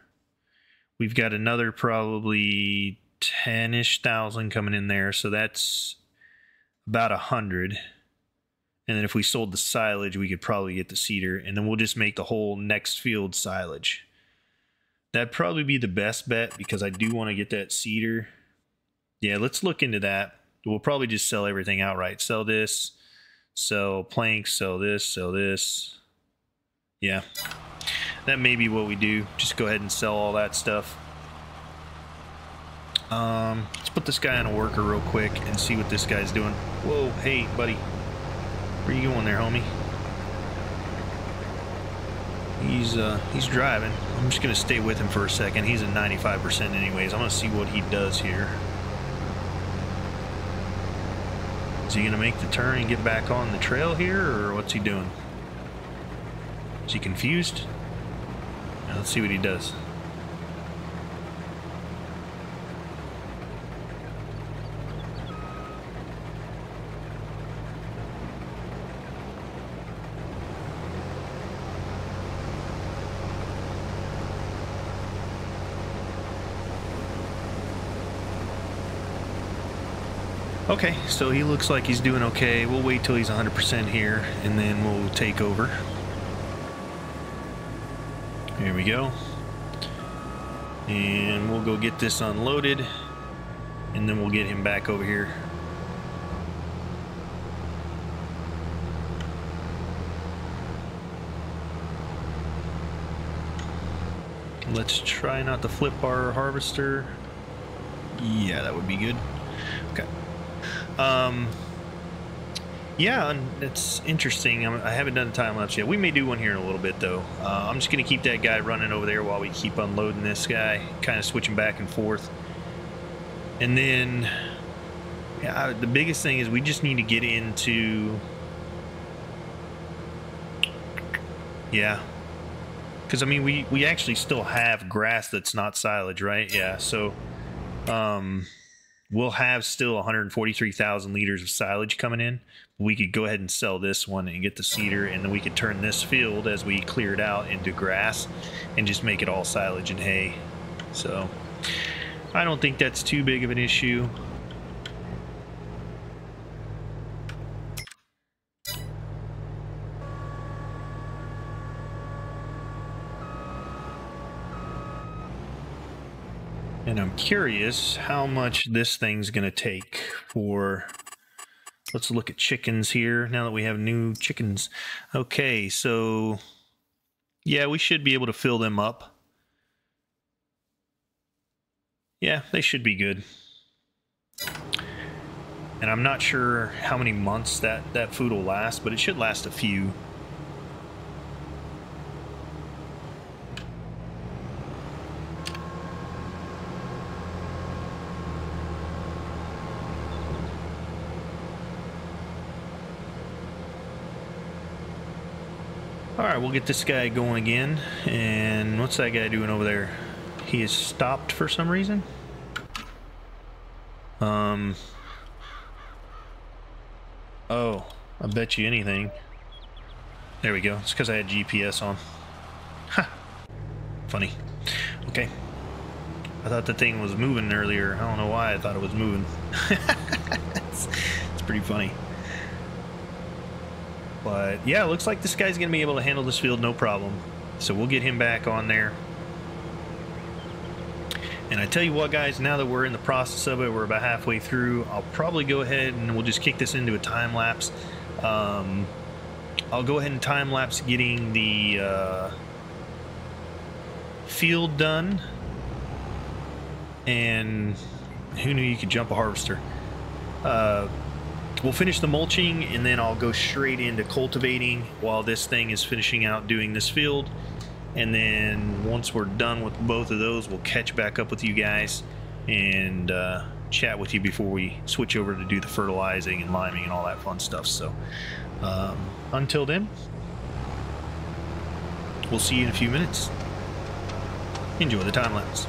Speaker 1: We've got another probably 10-ish thousand coming in there, so that's about 100. And then if we sold the silage, we could probably get the cedar, and then we'll just make the whole next field silage. That'd probably be the best bet because I do want to get that cedar. Yeah, let's look into that. We'll probably just sell everything outright. Sell this, sell planks, sell this, sell this. Yeah. That may be what we do. Just go ahead and sell all that stuff. Let's put this guy on a worker real quick and see what this guy's doing. Whoa, hey, buddy. Where you going there, homie? He's driving. I'm just going to stay with him for a second. He's at 95% anyways. I'm going to see what he does here. Is he going to make the turn and get back on the trail here, or what's he doing? Is he confused? Now, let's see what he does. Okay, so he looks like he's doing okay. We'll wait till he's 100% here, and then we'll take over. Here we go. And we'll go get this unloaded, and then we'll get him back over here. Let's try not to flip our harvester. Yeah, that would be good. Okay. Yeah, and it's interesting. I haven't done a time lapse yet. We may do one here in a little bit, though. I'm just going to keep that guy running over there while we keep unloading this guy, kind of switching back and forth. And then, yeah, the biggest thing is we just need to get into, yeah, Because I mean, we actually still have grass that's not silage, right? Yeah, so we'll have still 143,000 liters of silage coming in. We could go ahead and sell this one and get the cedar, and then we could turn this field as we clear it out into grass and just make it all silage and hay. So I don't think that's too big of an issue. And I'm curious how much this thing's going to take for... Let's look at chickens here now that we have new chickens. Okay, so... yeah, we should be able to fill them up. Yeah, they should be good. And I'm not sure how many months that food will last, but it should last a few. Alright, we'll get this guy going again. And what's that guy doing over there? He is stopped for some reason. Oh, I bet you anything. There we go. It's because I had GPS on. Ha! Funny. Okay. I thought the thing was moving earlier. I don't know why I thought it was moving. It's pretty funny. But yeah, it looks like this guy's going to be able to handle this field no problem. So we'll get him back on there. And I tell you what, guys, now that we're in the process of it, we're about halfway through, I'll probably go ahead and we'll just kick this into a time lapse. I'll go ahead and time lapse getting the field done. And who knew you could jump a harvester? We'll finish the mulching, and then I'll go straight into cultivating while this thing is finishing out doing this field. And then once we're done with both of those, we'll catch back up with you guys and chat with you before we switch over to do the fertilizing and liming and all that fun stuff. So until then, we'll see you in a few minutes. Enjoy the time lapse.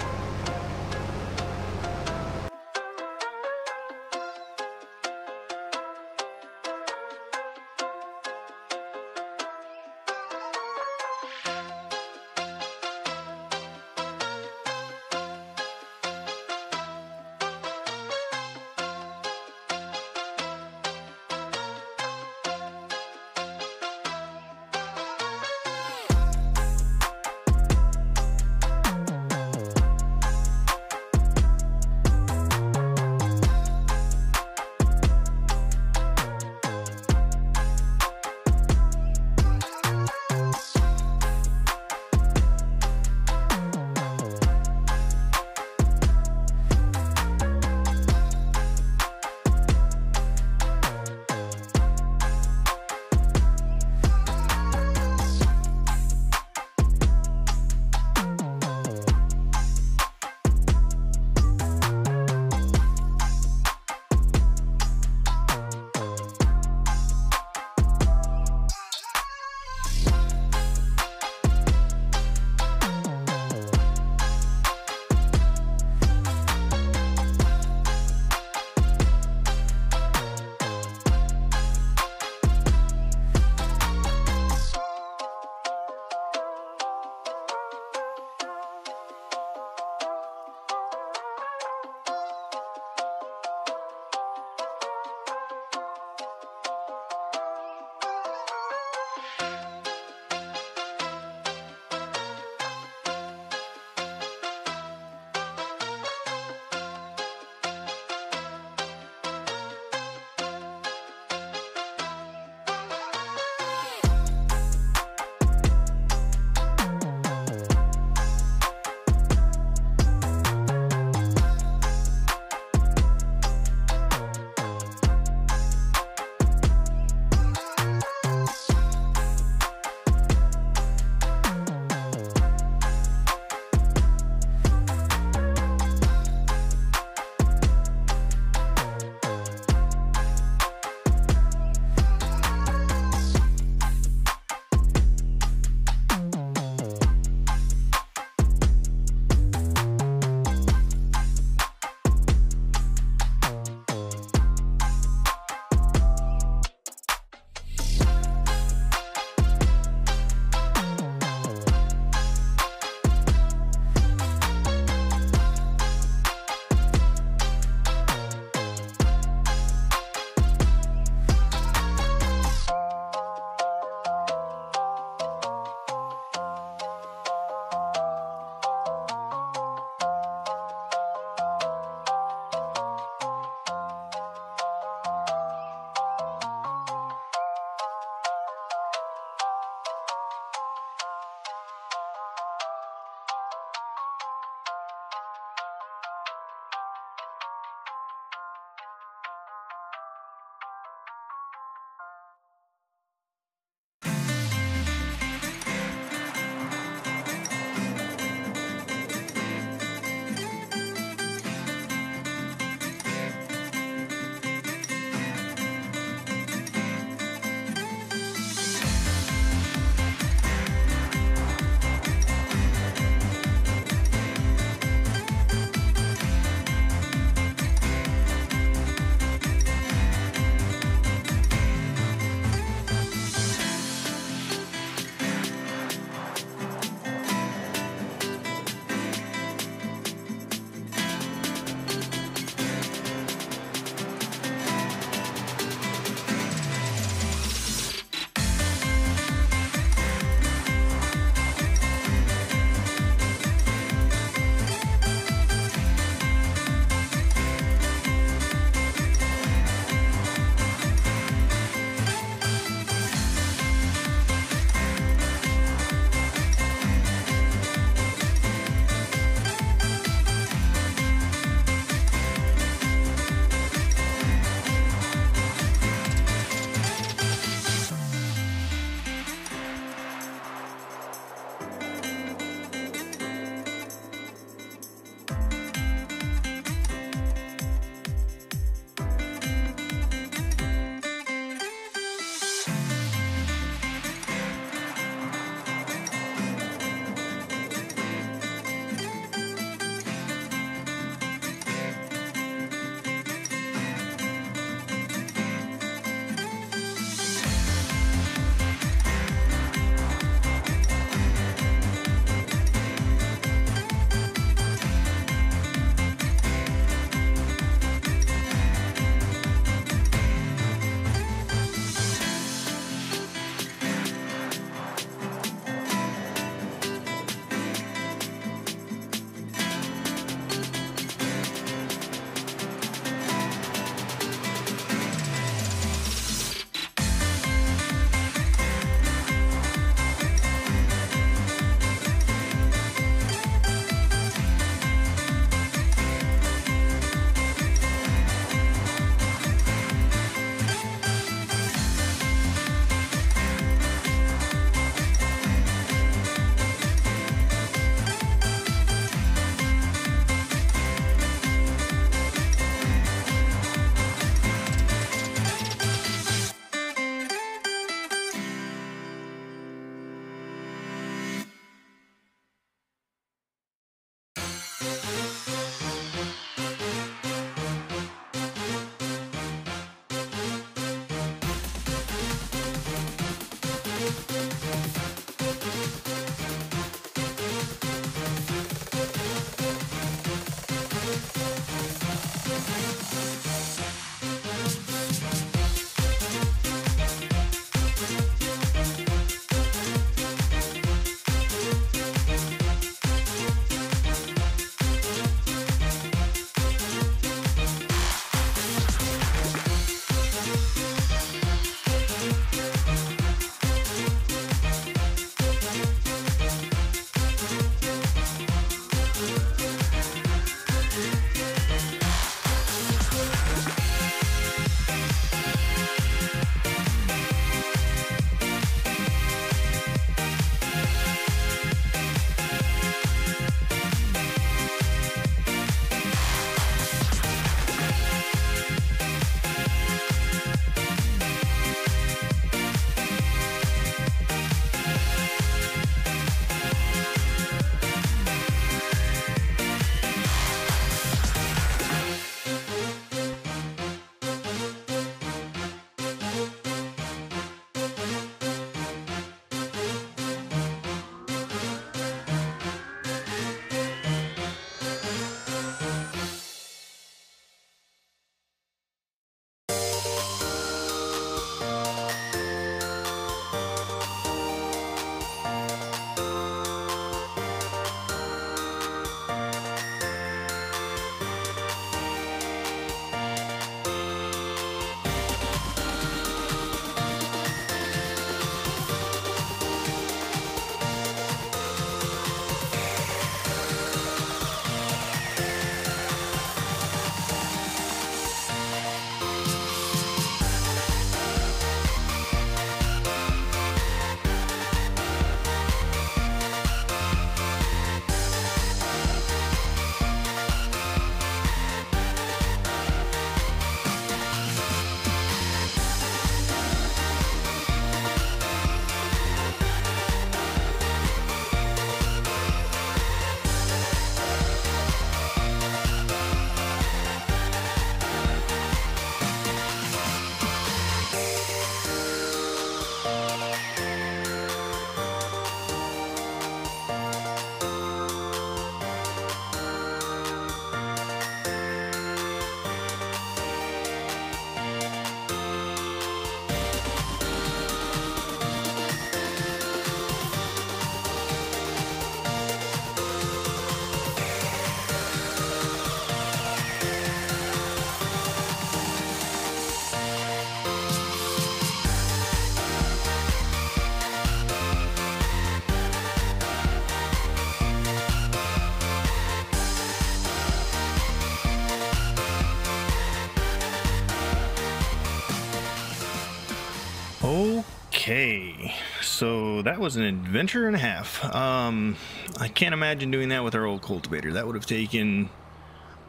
Speaker 1: Okay, so that was an adventure and a half. I can't imagine doing that with our old cultivator. That would have taken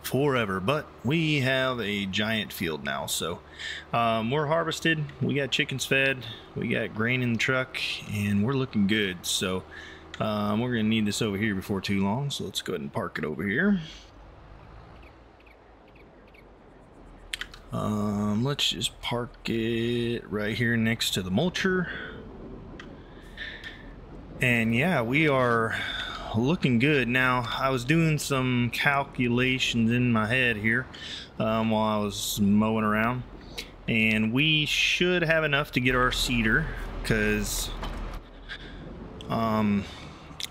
Speaker 1: forever, but we have a giant field now, so we're harvested, we got chickens fed, we got grain in the truck, and we're looking good. So we're gonna need this over here before too long, so let's go ahead and park it over here. Let's just park it right here next to the mulcher. And yeah, we are looking good. Now, I was doing some calculations in my head here while I was mowing around, and we should have enough to get our seeder, because I'm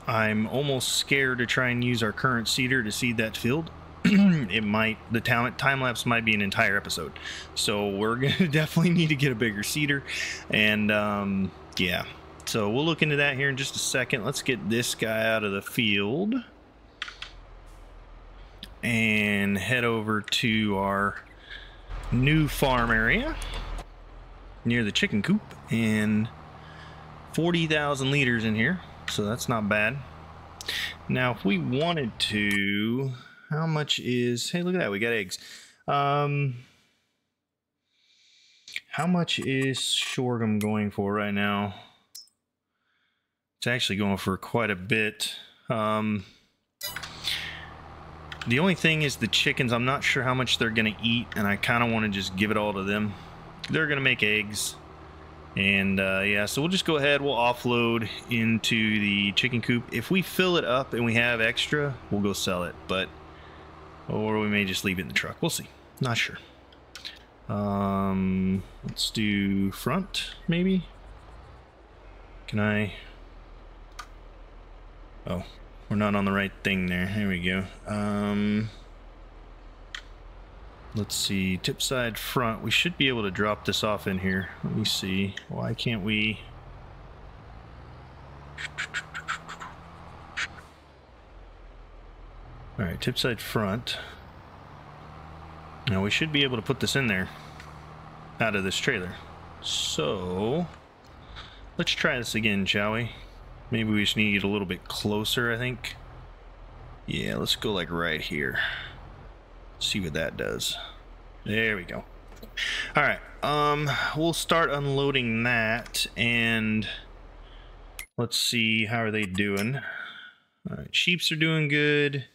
Speaker 1: almost scared to try and use our current seeder to seed that field. The time lapse might be an entire episode, so we're gonna definitely need to get a bigger seeder. And yeah, so we'll look into that here in just a second. Let's get this guy out of the field and head over to our new farm area near the chicken coop, and 40,000 liters in here, so that's not bad. Now, if we wanted to, how much is, hey, look at that, we got eggs. How much is sorghum going for right now? It's actually going for quite a bit. The only thing is the chickens, I'm not sure how much they're gonna eat, and I kind of want to just give it all to them. They're gonna make eggs, and yeah, so we'll just go ahead, we'll offload into the chicken coop. If we fill it up and we have extra, we'll go sell it, but or we may just leave it in the truck. We'll see. Not sure. Let's do front, maybe. Can I? Oh, we're not on the right thing there. Here we go. Let's see. Tip side front. We should be able to drop this off in here. Let me see. Why can't we? All right, tip side front. Now we should be able to put this in there out of this trailer. So let's try this again, shall we? Maybe we just need to get a little bit closer, I think. Yeah, let's go like right here. See what that does. There we go. All right, we'll start unloading that, and let's see, how are they doing? All right, sheeps are doing good.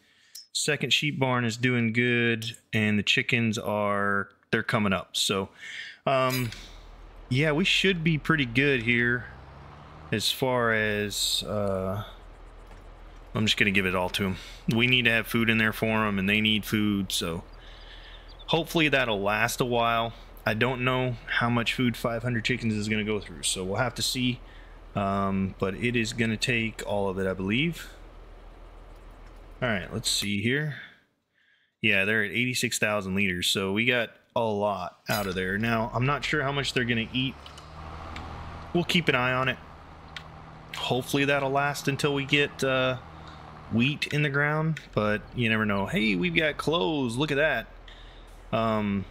Speaker 1: Second sheep barn is doing good, and the chickens are, they're coming up. So yeah, we should be pretty good here as far as I'm just gonna give it all to them. We need to have food in there for them, and they need food, so hopefully that'll last a while. I don't know how much food 500 chickens is gonna go through, so we'll have to see, but it is gonna take all of it, I believe. All right, let's see here. Yeah, they're at 86,000 liters, so we got a lot out of there. Now, I'm not sure how much they're gonna eat. We'll keep an eye on it. Hopefully that'll last until we get wheat in the ground, but you never know. Hey, we've got clothes, look at that. All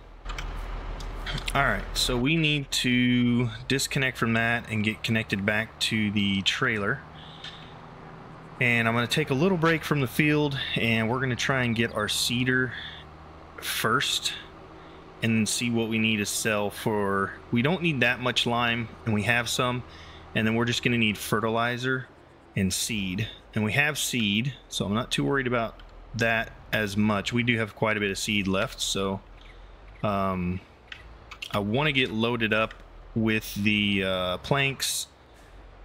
Speaker 1: right, so we need to disconnect from that and get connected back to the trailer. And I'm going to take a little break from the field, and we're going to try and get our seeder first and then see what we need to sell for. We don't need that much lime, and we have some, and then we're just going to need fertilizer and seed. And we have seed, so I'm not too worried about that as much. We do have quite a bit of seed left, so I want to get loaded up with the planks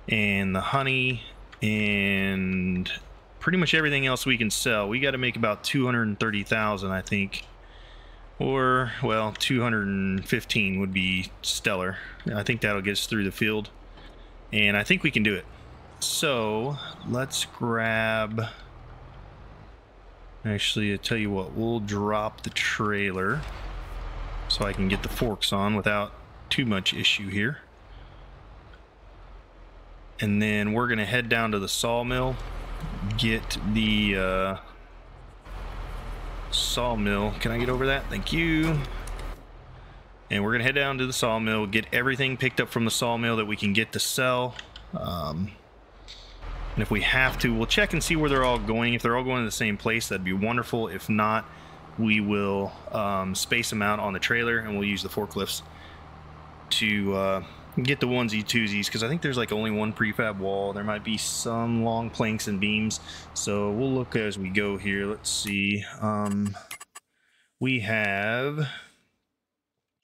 Speaker 1: and the honey and pretty much everything else we can sell. We got to make about 230,000, I think, or well, 215 would be stellar. I think that'll get us through the field, and I think we can do it. So let's grab, actually, I tell you what, we'll drop the trailer so I can get the forks on without too much issue here. And then we're gonna head down to the sawmill, get the sawmill. Can I get over that? Thank you. And we're gonna head down to the sawmill, get everything picked up from the sawmill that we can get to sell. And if we have to, we'll check and see where they're all going. If they're all going to the same place, that'd be wonderful. If not, we will space them out on the trailer, and we'll use the forklifts to get the onesie twosies, because I think there's like only one prefab wall. There might be some long planks and beams, so we'll look as we go here. Let's see.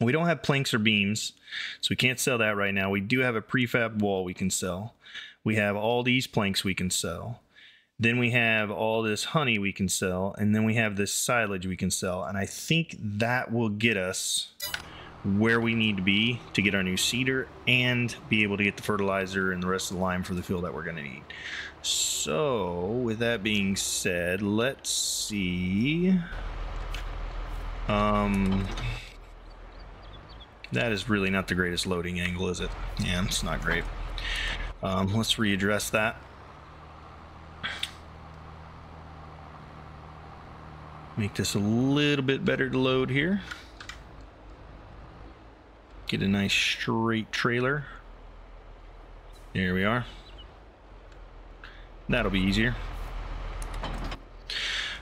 Speaker 1: We don't have planks or beams, so we can't sell that right now. We do have a prefab wall we can sell. We have all these planks we can sell. Then we have all this honey we can sell, and then we have this silage we can sell. And I think that will get us where we need to be to get our new seeder and be able to get the fertilizer and the rest of the lime for the field that we're going to need. So with that being said, let's see. That is really not the greatest loading angle, is it? Yeah, it's not great. Let's readdress that. Make this a little bit better to load here. Get a nice straight trailer. There we are. That'll be easier.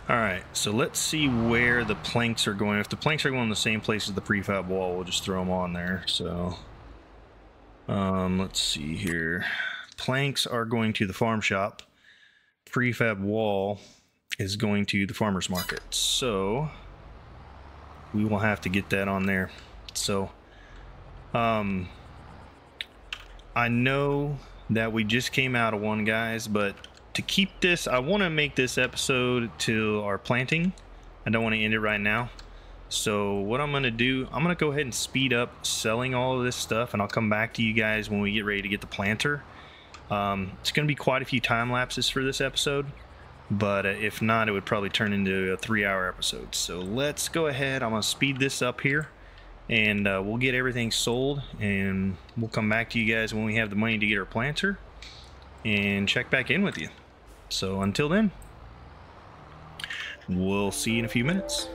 Speaker 1: Alright, so let's see where the planks are going. If the planks are going the same place as the prefab wall, we'll just throw them on there. So, let's see here. Planks are going to the farm shop. Prefab wall is going to the farmer's market. So, we will have to get that on there. So, I know that we just came out of one, guys, but to keep this, I want to make this episode to our planting. I don't want to end it right now. So what I'm going to do, I'm going to go ahead and speed up selling all of this stuff, and I'll come back to you guys when we get ready to get the planter. It's going to be quite a few time lapses for this episode, but if not, it would probably turn into a 3-hour episode. So let's go ahead. I'm going to speed this up here, and we'll get everything sold, and we'll come back to you guys when we have the money to get our planter and check back in with you. So until then, we'll see you in a few minutes.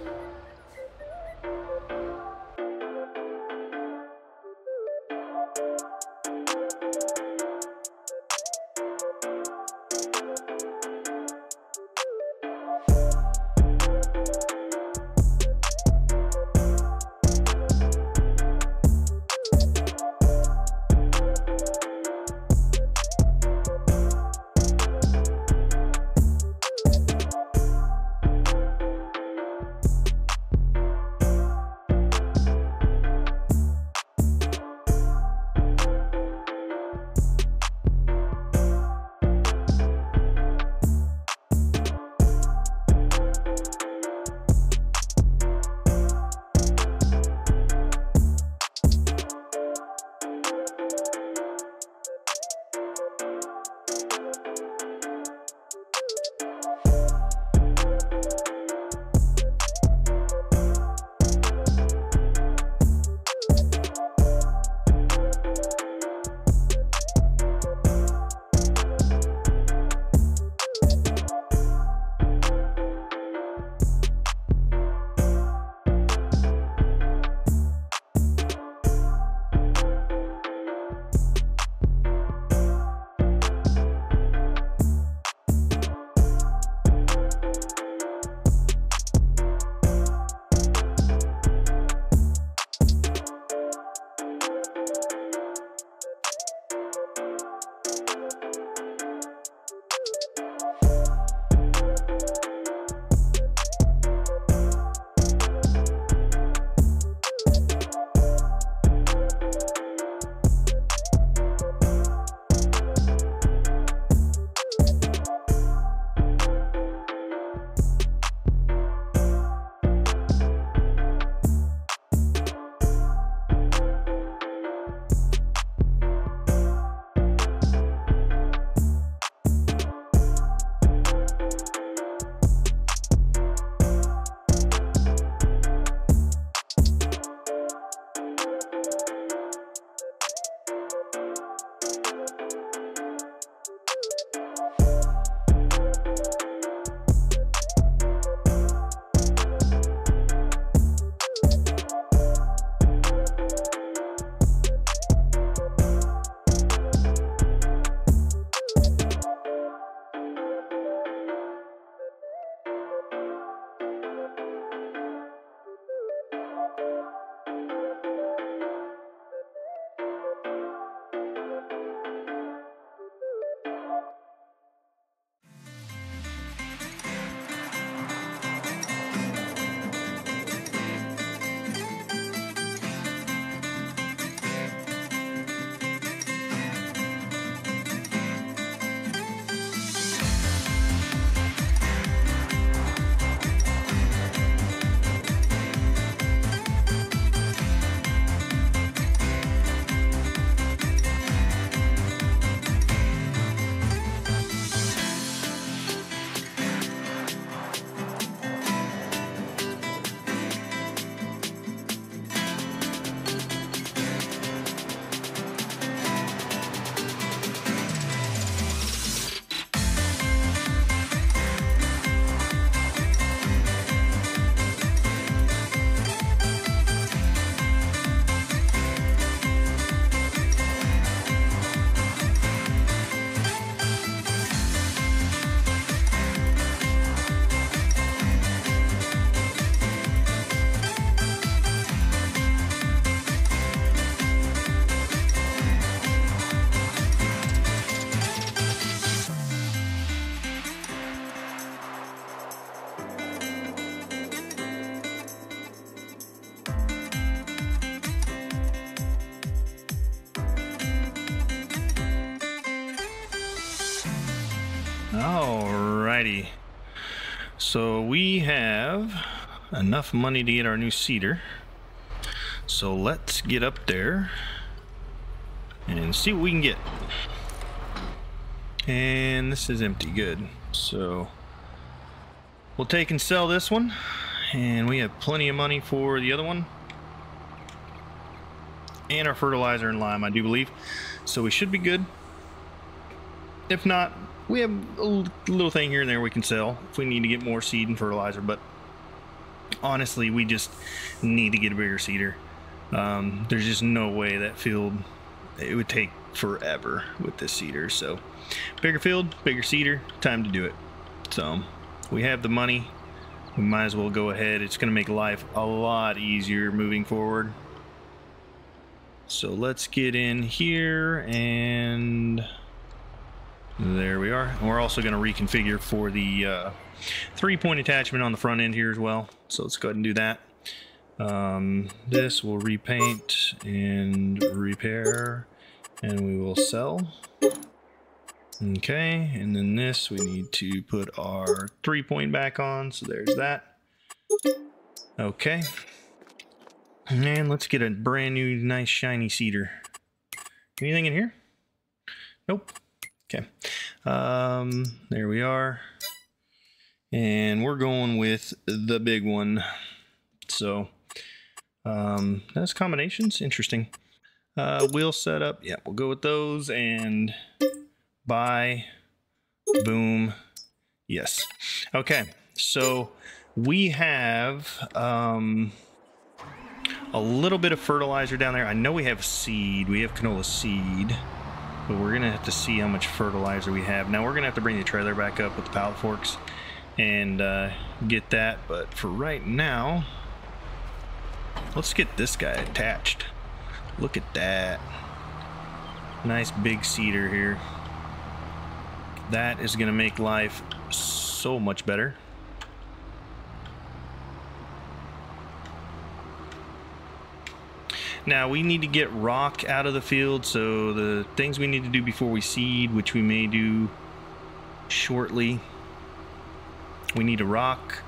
Speaker 1: Alrighty. So we have enough money to get our new seeder. So let's get up there and see what we can get. And this is empty. Good. So we'll take and sell this one. And we have plenty of money for the other one. And our fertilizer and lime, I do believe. So we should be good. If not, we have a little thing here and there we can sell if we need to get more seed and fertilizer, but honestly we just need to get a bigger seeder. There's just no way that field, it would take forever with this seeder. So bigger field, bigger seeder, time to do it. So we have the money, we might as well go ahead. It's going to make life a lot easier moving forward. So let's get in here, and there we are. And we're also going to reconfigure for the 3-point attachment on the front end here as well. So let's go ahead and do that. This will repaint and repair, and we will sell. Okay, and then this we need to put our 3-point back on. So there's that. Okay. And let's get a brand new nice shiny seeder. Anything in here? Nope. Okay. There we are. And we're going with the big one. So that's combinations. Interesting. Wheel setup. Yeah, we'll go with those and buy. Boom. Yes. Okay. So we have a little bit of fertilizer down there. I know we have seed. We have canola seed. But we're going to have to see how much fertilizer we have. Now we're going to have to bring the trailer back up with the pallet forks and get that. But for right now, let's get this guy attached. Look at that. Nice big seeder here. That is going to make life so much better. Now we need to get rock out of the field, so the things we need to do before we seed, which we may do shortly, we need to rock,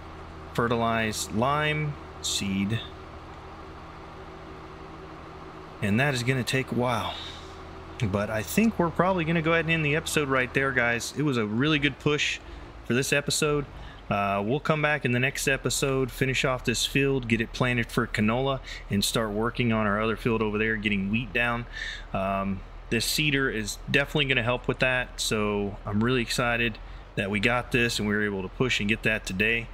Speaker 1: fertilize, lime, seed, and that is going to take a while. But I think we're probably going to go ahead and end the episode right there, guys. It was a really good push for this episode. We'll come back in the next episode, finish off this field, get it planted for canola, and start working on our other field over there, getting wheat down. This seeder is definitely going to help with that, so I'm really excited that we got this and we were able to push and get that today.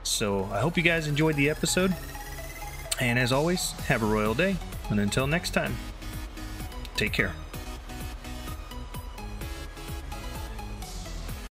Speaker 1: So I hope you guys enjoyed the episode, and as always, have a royal day, and until next time, take care.